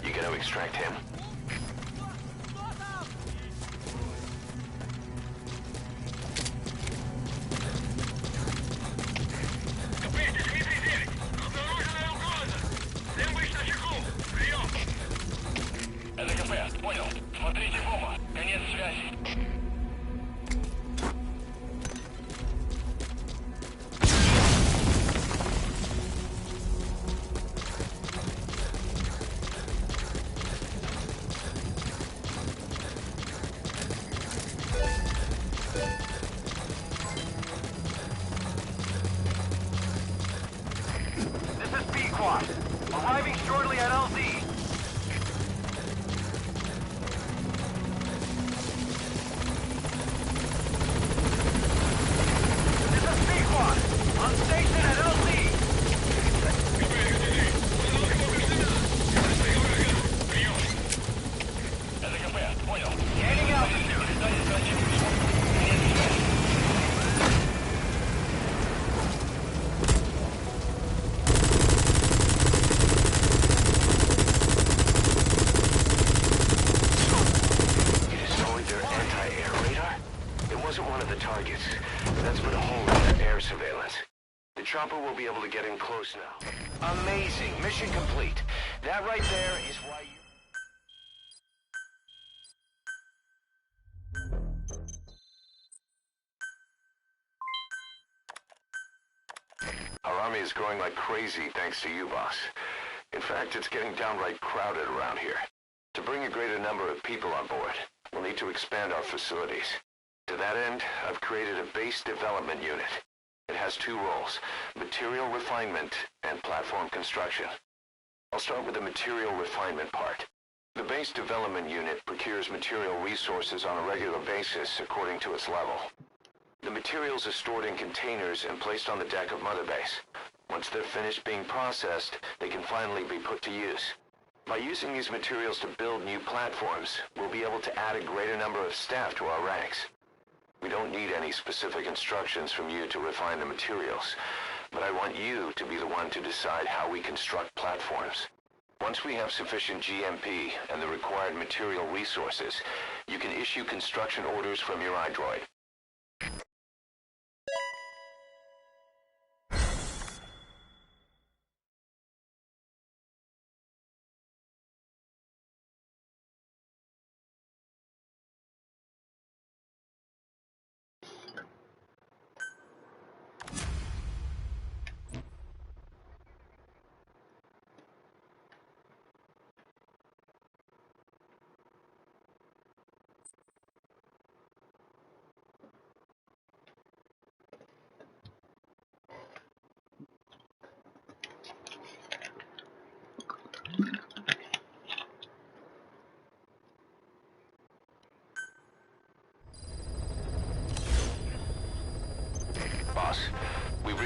Speaker 1: You gonna extract him?
Speaker 8: Дмитрий 9. Обнаруженная угроза. Всем быть начеку. Прием. Это КП. Понял. Смотрите в оба. Конец связи. This is B-Quad. Arriving shortly at LZ. This is B-Quad. On station at LZ. Это КП. Понял. Gaining altitude. Конец связи.
Speaker 1: Wasn't one of the targets. That's put a hole in their air surveillance. The chopper will be able to get in close now. Amazing. Mission complete. That right there is why you... Our army is growing like crazy thanks to you, boss. In fact, it's getting downright crowded around here. To bring a greater number of people on board, we'll need to expand our facilities. To that end, I've created a base development unit. It has two roles, material refinement and platform construction. I'll start with the material refinement part. The base development unit procures material resources on a regular basis according to its level. The materials are stored in containers and placed on the deck of Mother Base. Once they're finished being processed, they can finally be put to use. By using these materials to build new platforms, we'll be able to add a greater number of staff to our ranks. We don't need any specific instructions from you to refine the materials, but I want you to be the one to decide how we construct platforms. Once we have sufficient GMP and the required material resources, you can issue construction orders from your iDroid.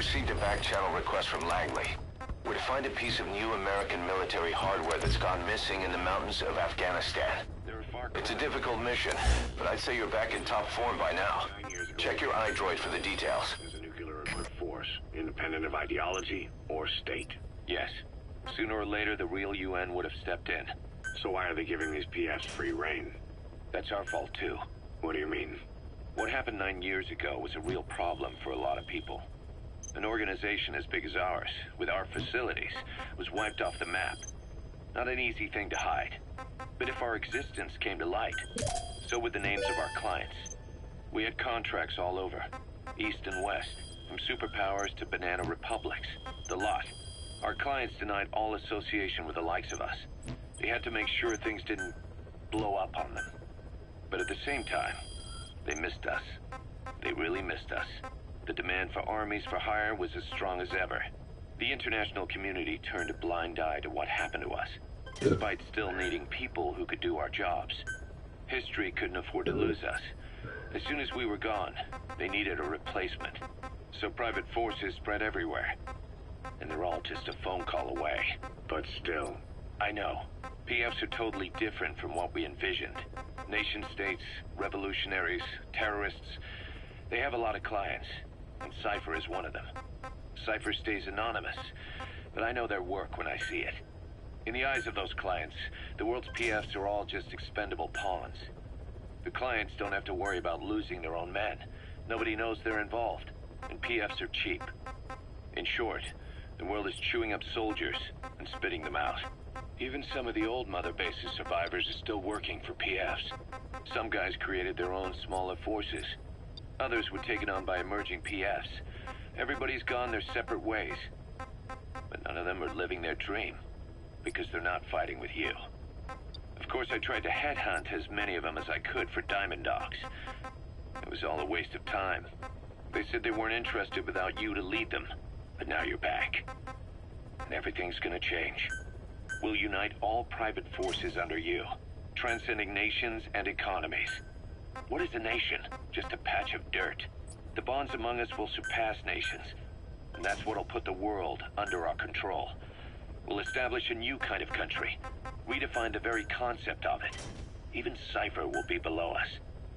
Speaker 1: received a back-channel request from Langley. We're to find a piece of new American military hardware that's gone missing in the mountains of Afghanistan. It's a difficult mission, but I'd say you're back in top form by now. Check your iDroid for the details.
Speaker 2: There's a nuclear equipped force, independent of ideology or state.
Speaker 6: Yes. Sooner or later, the real UN would have stepped in.
Speaker 2: So why are they giving these PFs free reign?
Speaker 6: That's our fault, too.
Speaker 2: What do you mean?
Speaker 6: What happened 9 years ago was a real problem for a lot of people. An organization as big as ours, with our facilities, was wiped off the map. Not an easy thing to hide. But if our existence came to light, so would the names of our clients. We had contracts all over, east and west, from superpowers to banana republics, the lot. Our clients denied all association with the likes of us. They had to make sure things didn't blow up on them. But at the same time, they missed us. They really missed us. The demand for armies for hire was as strong as ever. The international community turned a blind eye to what happened to us, despite still needing people who could do our jobs. History couldn't afford to lose us. As soon as we were gone, they needed a replacement. So private forces spread everywhere. And they're all just a phone call away.
Speaker 2: But still.
Speaker 6: I know. PFs are totally different from what we envisioned. Nation-states, revolutionaries, terrorists. They have a lot of clients, and Cypher is one of them. Cypher stays anonymous, but I know their work when I see it. In the eyes of those clients, the world's PFs are all just expendable pawns. The clients don't have to worry about losing their own men. Nobody knows they're involved, and PFs are cheap. In short, the world is chewing up soldiers and spitting them out. Even some of the old Mother Base's survivors are still working for PFs. Some guys created their own smaller forces. Others were taken on by emerging PFs. Everybody's gone their separate ways. But none of them are living their dream, because they're not fighting with you. Of course, I tried to headhunt as many of them as I could for Diamond Dogs. It was all a waste of time. They said they weren't interested without you to lead them, but now you're back. And everything's gonna change. We'll unite all private forces under you, transcending nations and economies. What is a nation? Just a patch of dirt. The bonds among us will surpass nations, and that's what'll put the world under our control. We'll establish a new kind of country, redefine the very concept of it. Even Cypher will be below us,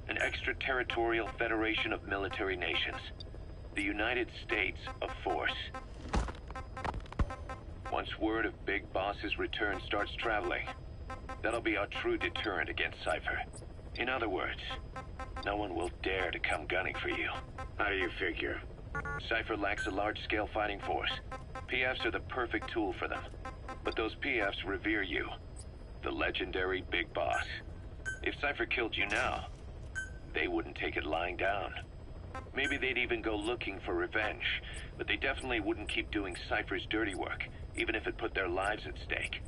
Speaker 6: an extraterritorial federation of military nations. The United States of Force. Once word of Big Boss's return starts traveling, that'll be our true deterrent against Cypher. In other words, no one will dare to come gunning for you.
Speaker 2: How do you figure?
Speaker 6: Cypher lacks a large-scale fighting force. PFs are the perfect tool for them. But those PFs revere you, the legendary Big Boss. If Cypher killed you now, they wouldn't take it lying down. Maybe they'd even go looking for revenge, but they definitely wouldn't keep doing Cypher's dirty work, even if it put their lives at stake.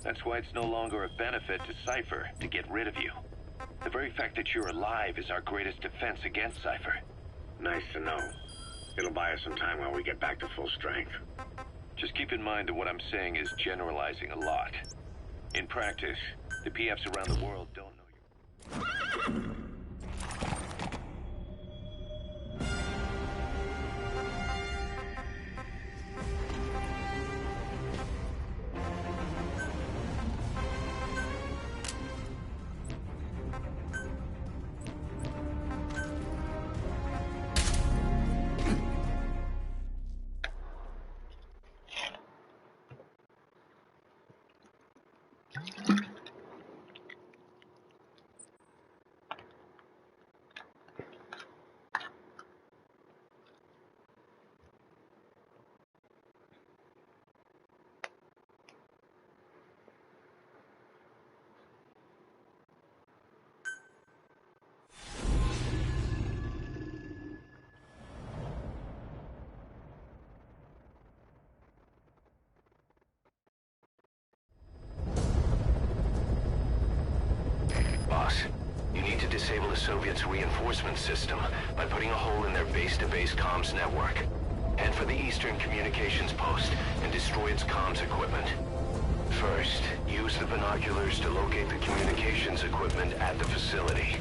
Speaker 6: That's why it's no longer a benefit to Cypher to get rid of you. The very fact that you're alive is our greatest defense against Cypher.
Speaker 2: Nice to know. It'll buy us some time while we get back to full strength.
Speaker 6: Just keep in mind that what I'm saying is generalizing a lot. In practice, the PFs around the world don't know you. You need to disable the Soviets' reinforcement system by putting a hole in their base-to-base comms network. Head for the Eastern Communications Post and destroy its comms equipment. First, use the binoculars to locate the communications equipment at the facility.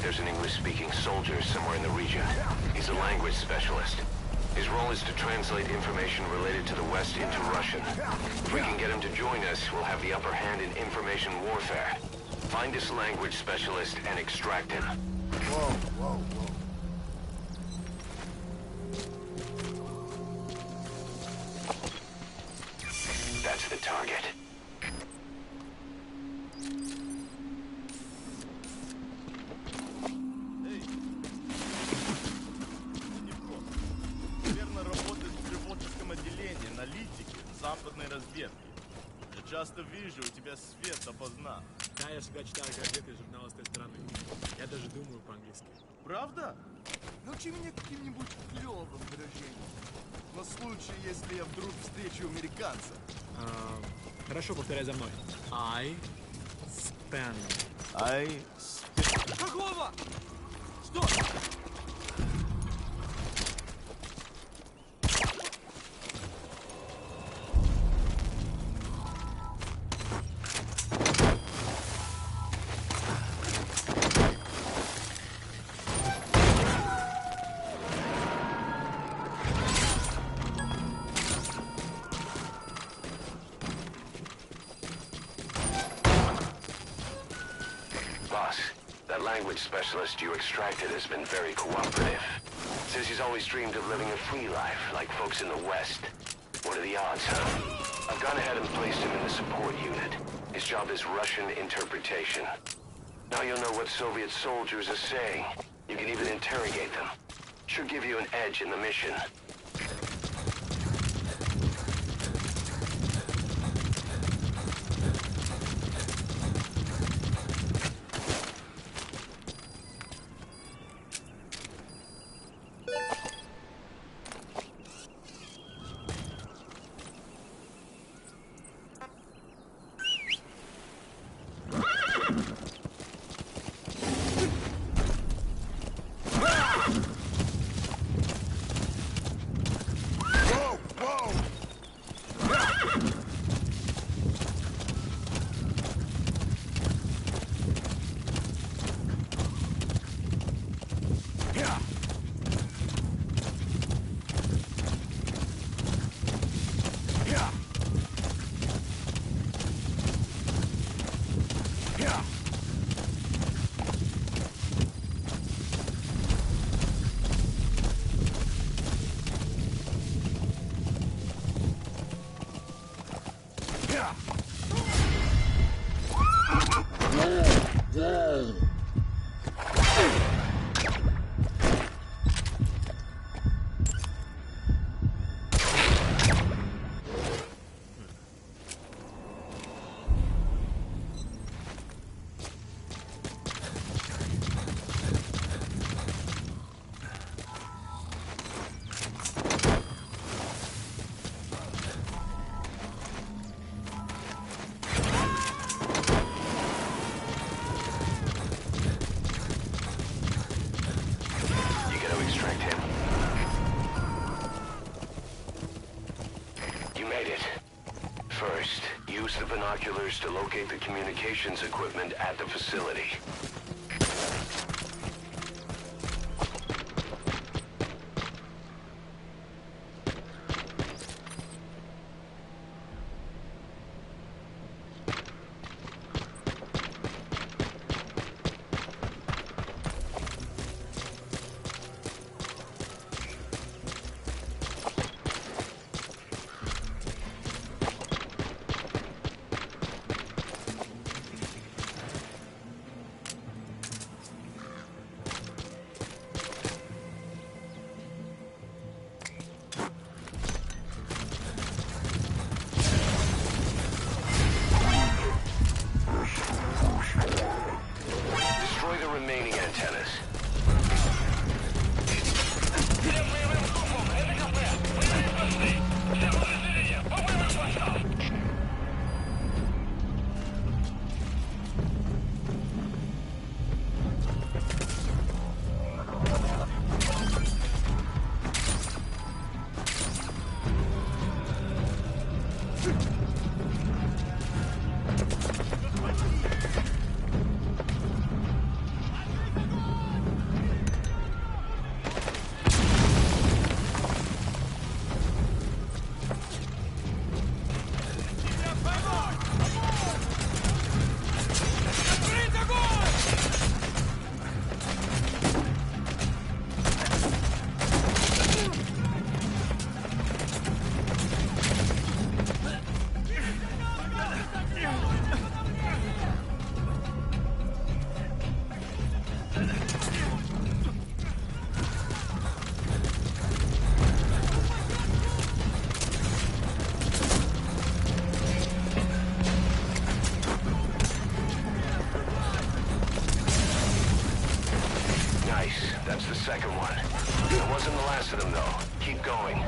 Speaker 1: there's an English-speaking soldier somewhere in the region. He's a language specialist. His role is to translate information related to the West into Russian. If we can get him to join us, we'll have the upper hand in information warfare. Find this language specialist and extract him.
Speaker 4: Whoa, whoa, whoa.
Speaker 1: That's the target.
Speaker 9: Западной разведки. Я часто вижу, у тебя свет допоздна.
Speaker 5: Да, я всегда читаю газеты и журналы с той стороны. Я даже думаю по-английски.
Speaker 9: Правда? Научи меня каким-нибудь клёвым выражением. На случай, если я вдруг встречу американца.
Speaker 5: Хорошо, повторяй за мной. I spend.
Speaker 9: Какого? Стой!
Speaker 1: Specialist you extracted has been very cooperative. Says he's always dreamed of living a free life, like folks in the West. What are the odds, huh? I've gone ahead and placed him in the support unit. His job is Russian interpretation. Now you'll know what Soviet soldiers are saying. You can even interrogate them. Should give you an edge in the mission. To locate the communications equipment at the facility. second one. That wasn't the last of them, though. Keep going.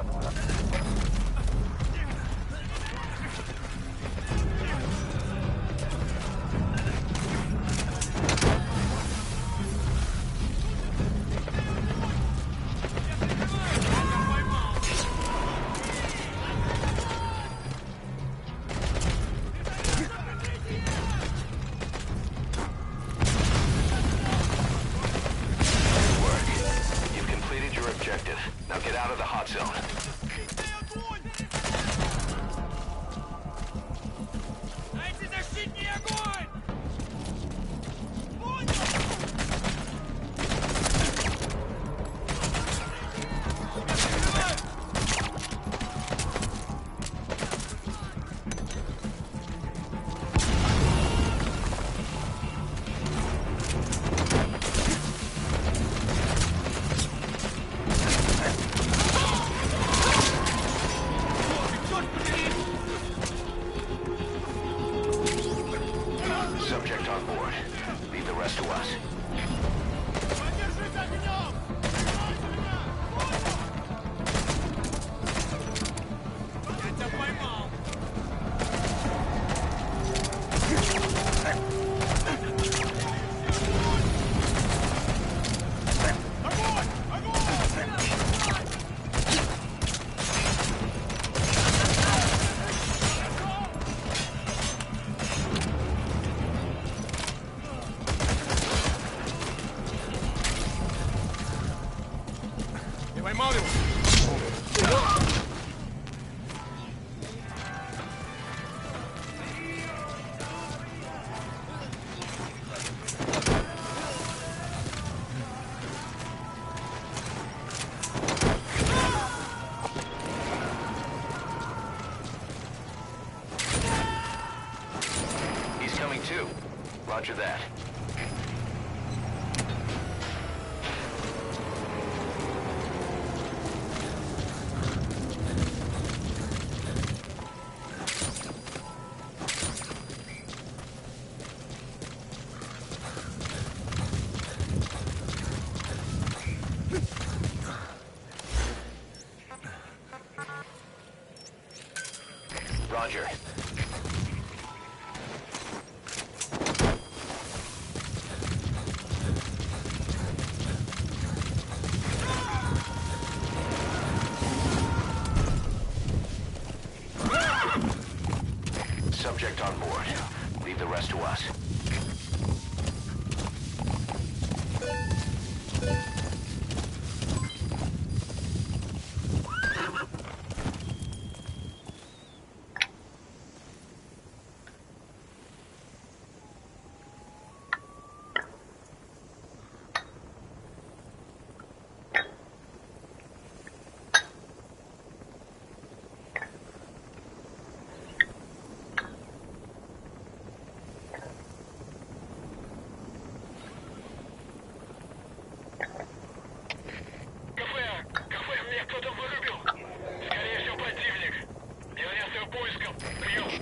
Speaker 1: Now get out of the hot zone.
Speaker 8: Дайте защитный огонь!
Speaker 1: Subject on board. Leave the rest to us.
Speaker 5: Поймал его!
Speaker 1: He's coming too. Roger that. Roger. Subject on board. Leave the rest to us.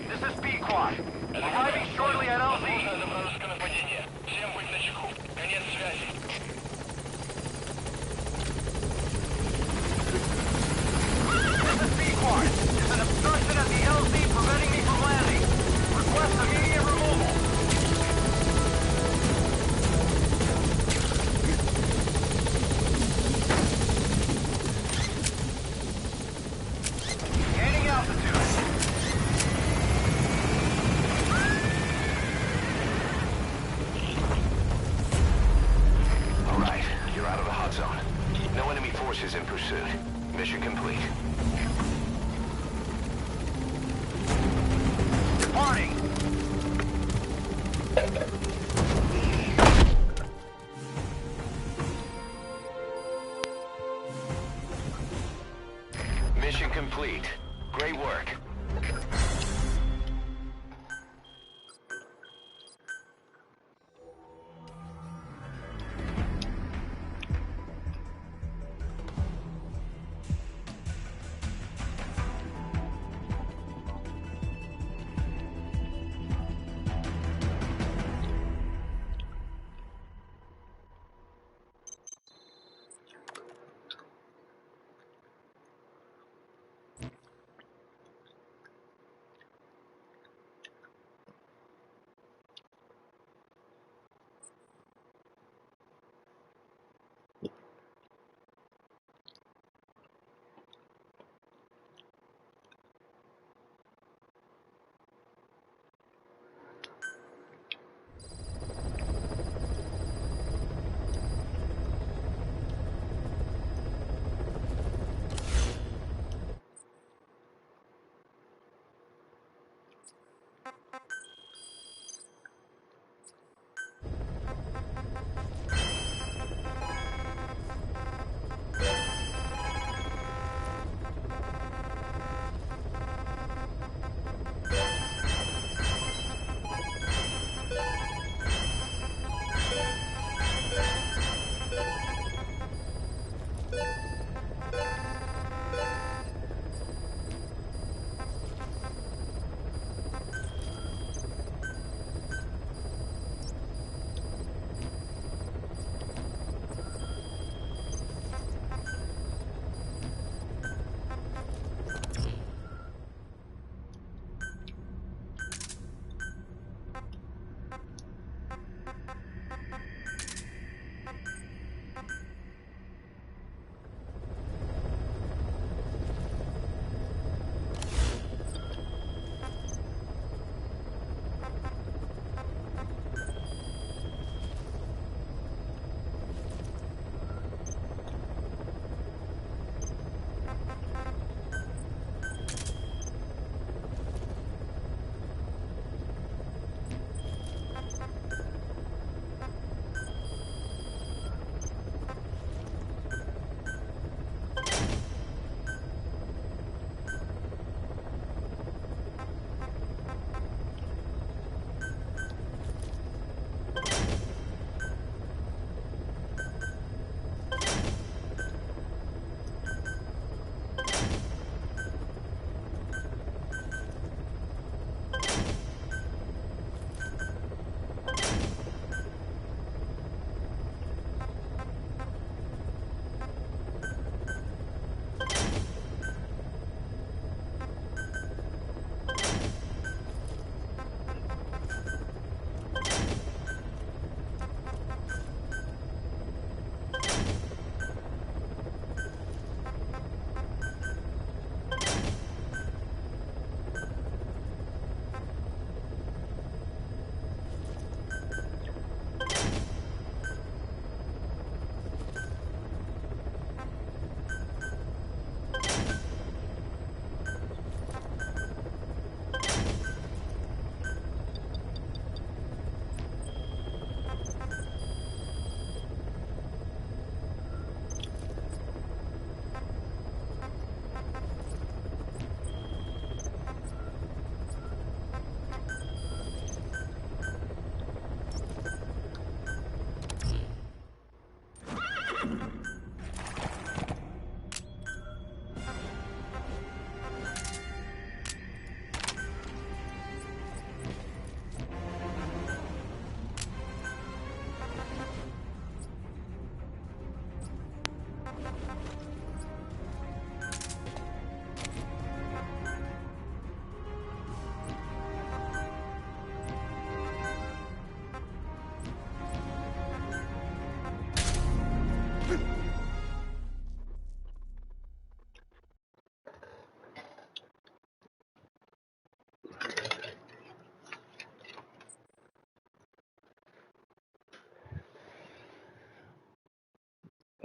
Speaker 1: This is B-Quad. Arriving shortly at LZ.
Speaker 8: Всем быть начеку. Конец связи.
Speaker 1: This is B-Quad. There's an obstruction at the LZ preventing me from landing. Request immediate removal. Gaining altitude. All right, you're out of the hot zone. No enemy forces in pursuit. Mission complete. Departing! Mission complete. Great work.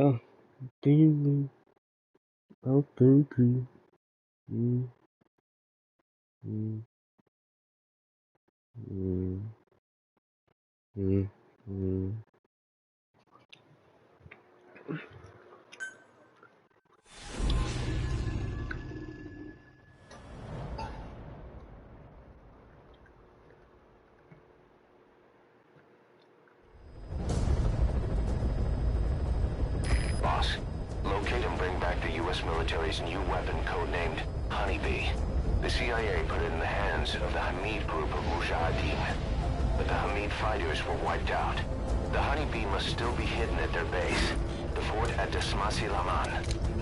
Speaker 3: Oh, baby. Oh, baby. Mm. Mm. Mm. Mm. Mm.
Speaker 1: Boss, locate and bring back the U.S. military's new weapon codenamed Honeybee. The CIA put it in the hands of the Hamid group of Mujahideen, but the Hamid fighters were wiped out. The Honeybee must still be hidden at their base, the fort at Dasmasi Laman.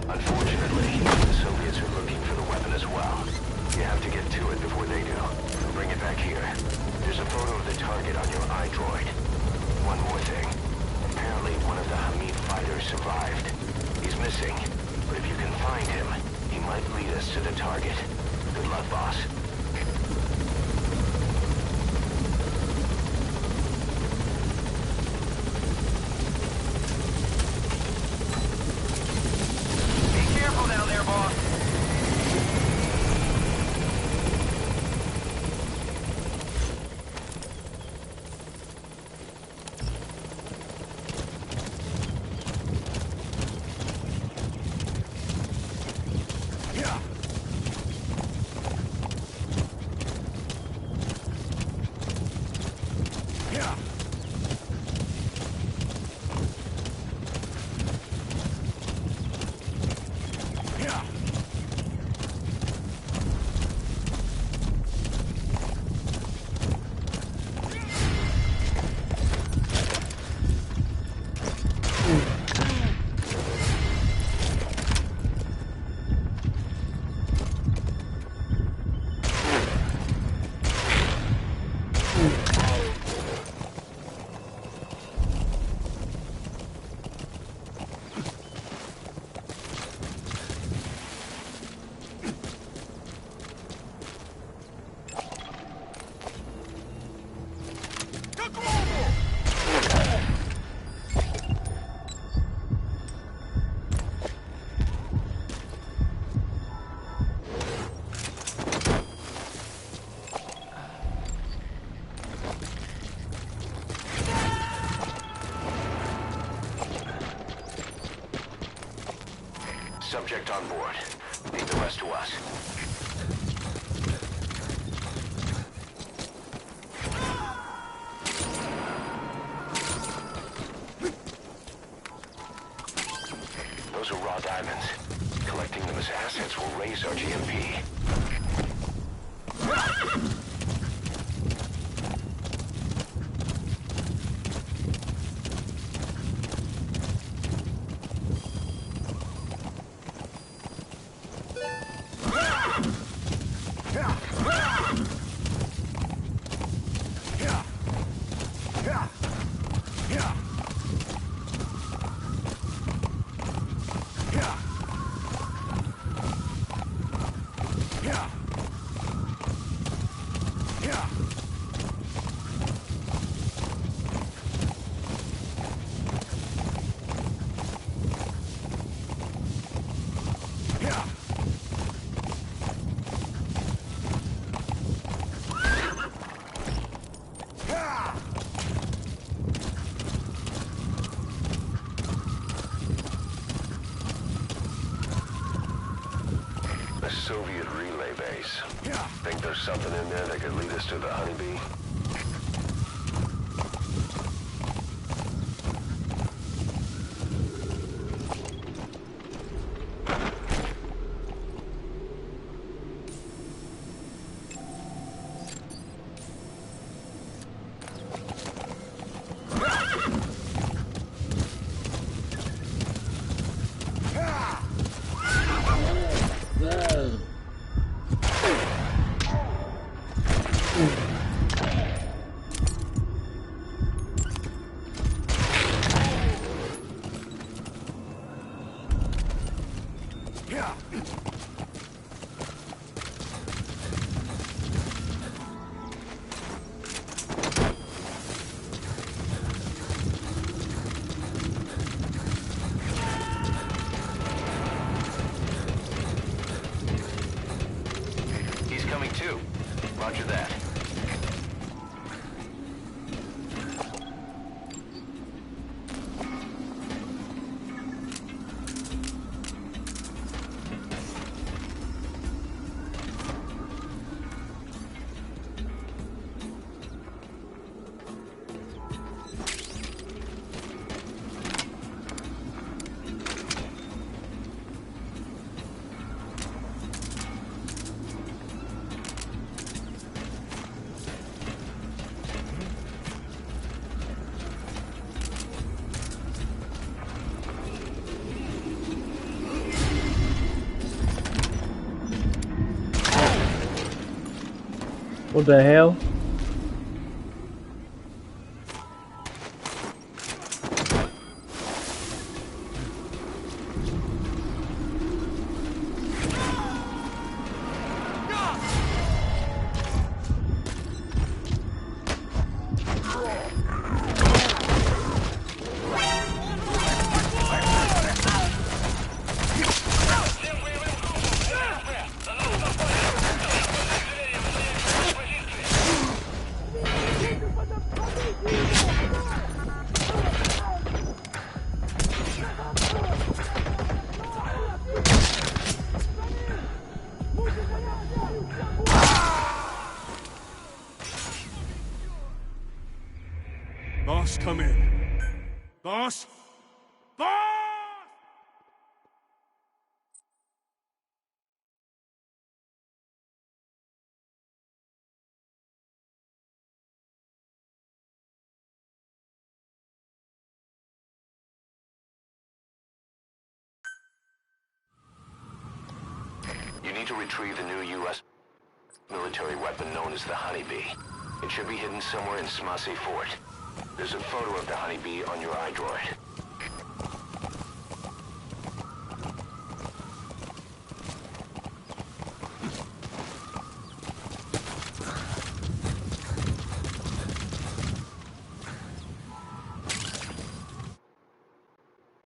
Speaker 1: Unfortunately, the Soviets are looking for the weapon as well. You have to get to it before they do. Bring it back here. There's a photo of the target on your iDroid. One more thing. Apparently one of the Hamid fighters survived. He's missing, but if you can find him, he might lead us to the target. Good luck, boss.
Speaker 8: Be careful down there, boss.
Speaker 1: Subject on board. Leave the rest to us. Those are raw diamonds. Collecting them as assets will raise our GMP. A Soviet relay base. Think there's something in there that could lead us to the Honeybee?
Speaker 3: What the hell?
Speaker 4: Boss, come in. Boss? Boss!
Speaker 1: You need to retrieve the new U.S. military weapon known as the Honeybee. It should be hidden somewhere in Smasei Fort. There's a photo of the Honeybee on your iDroid.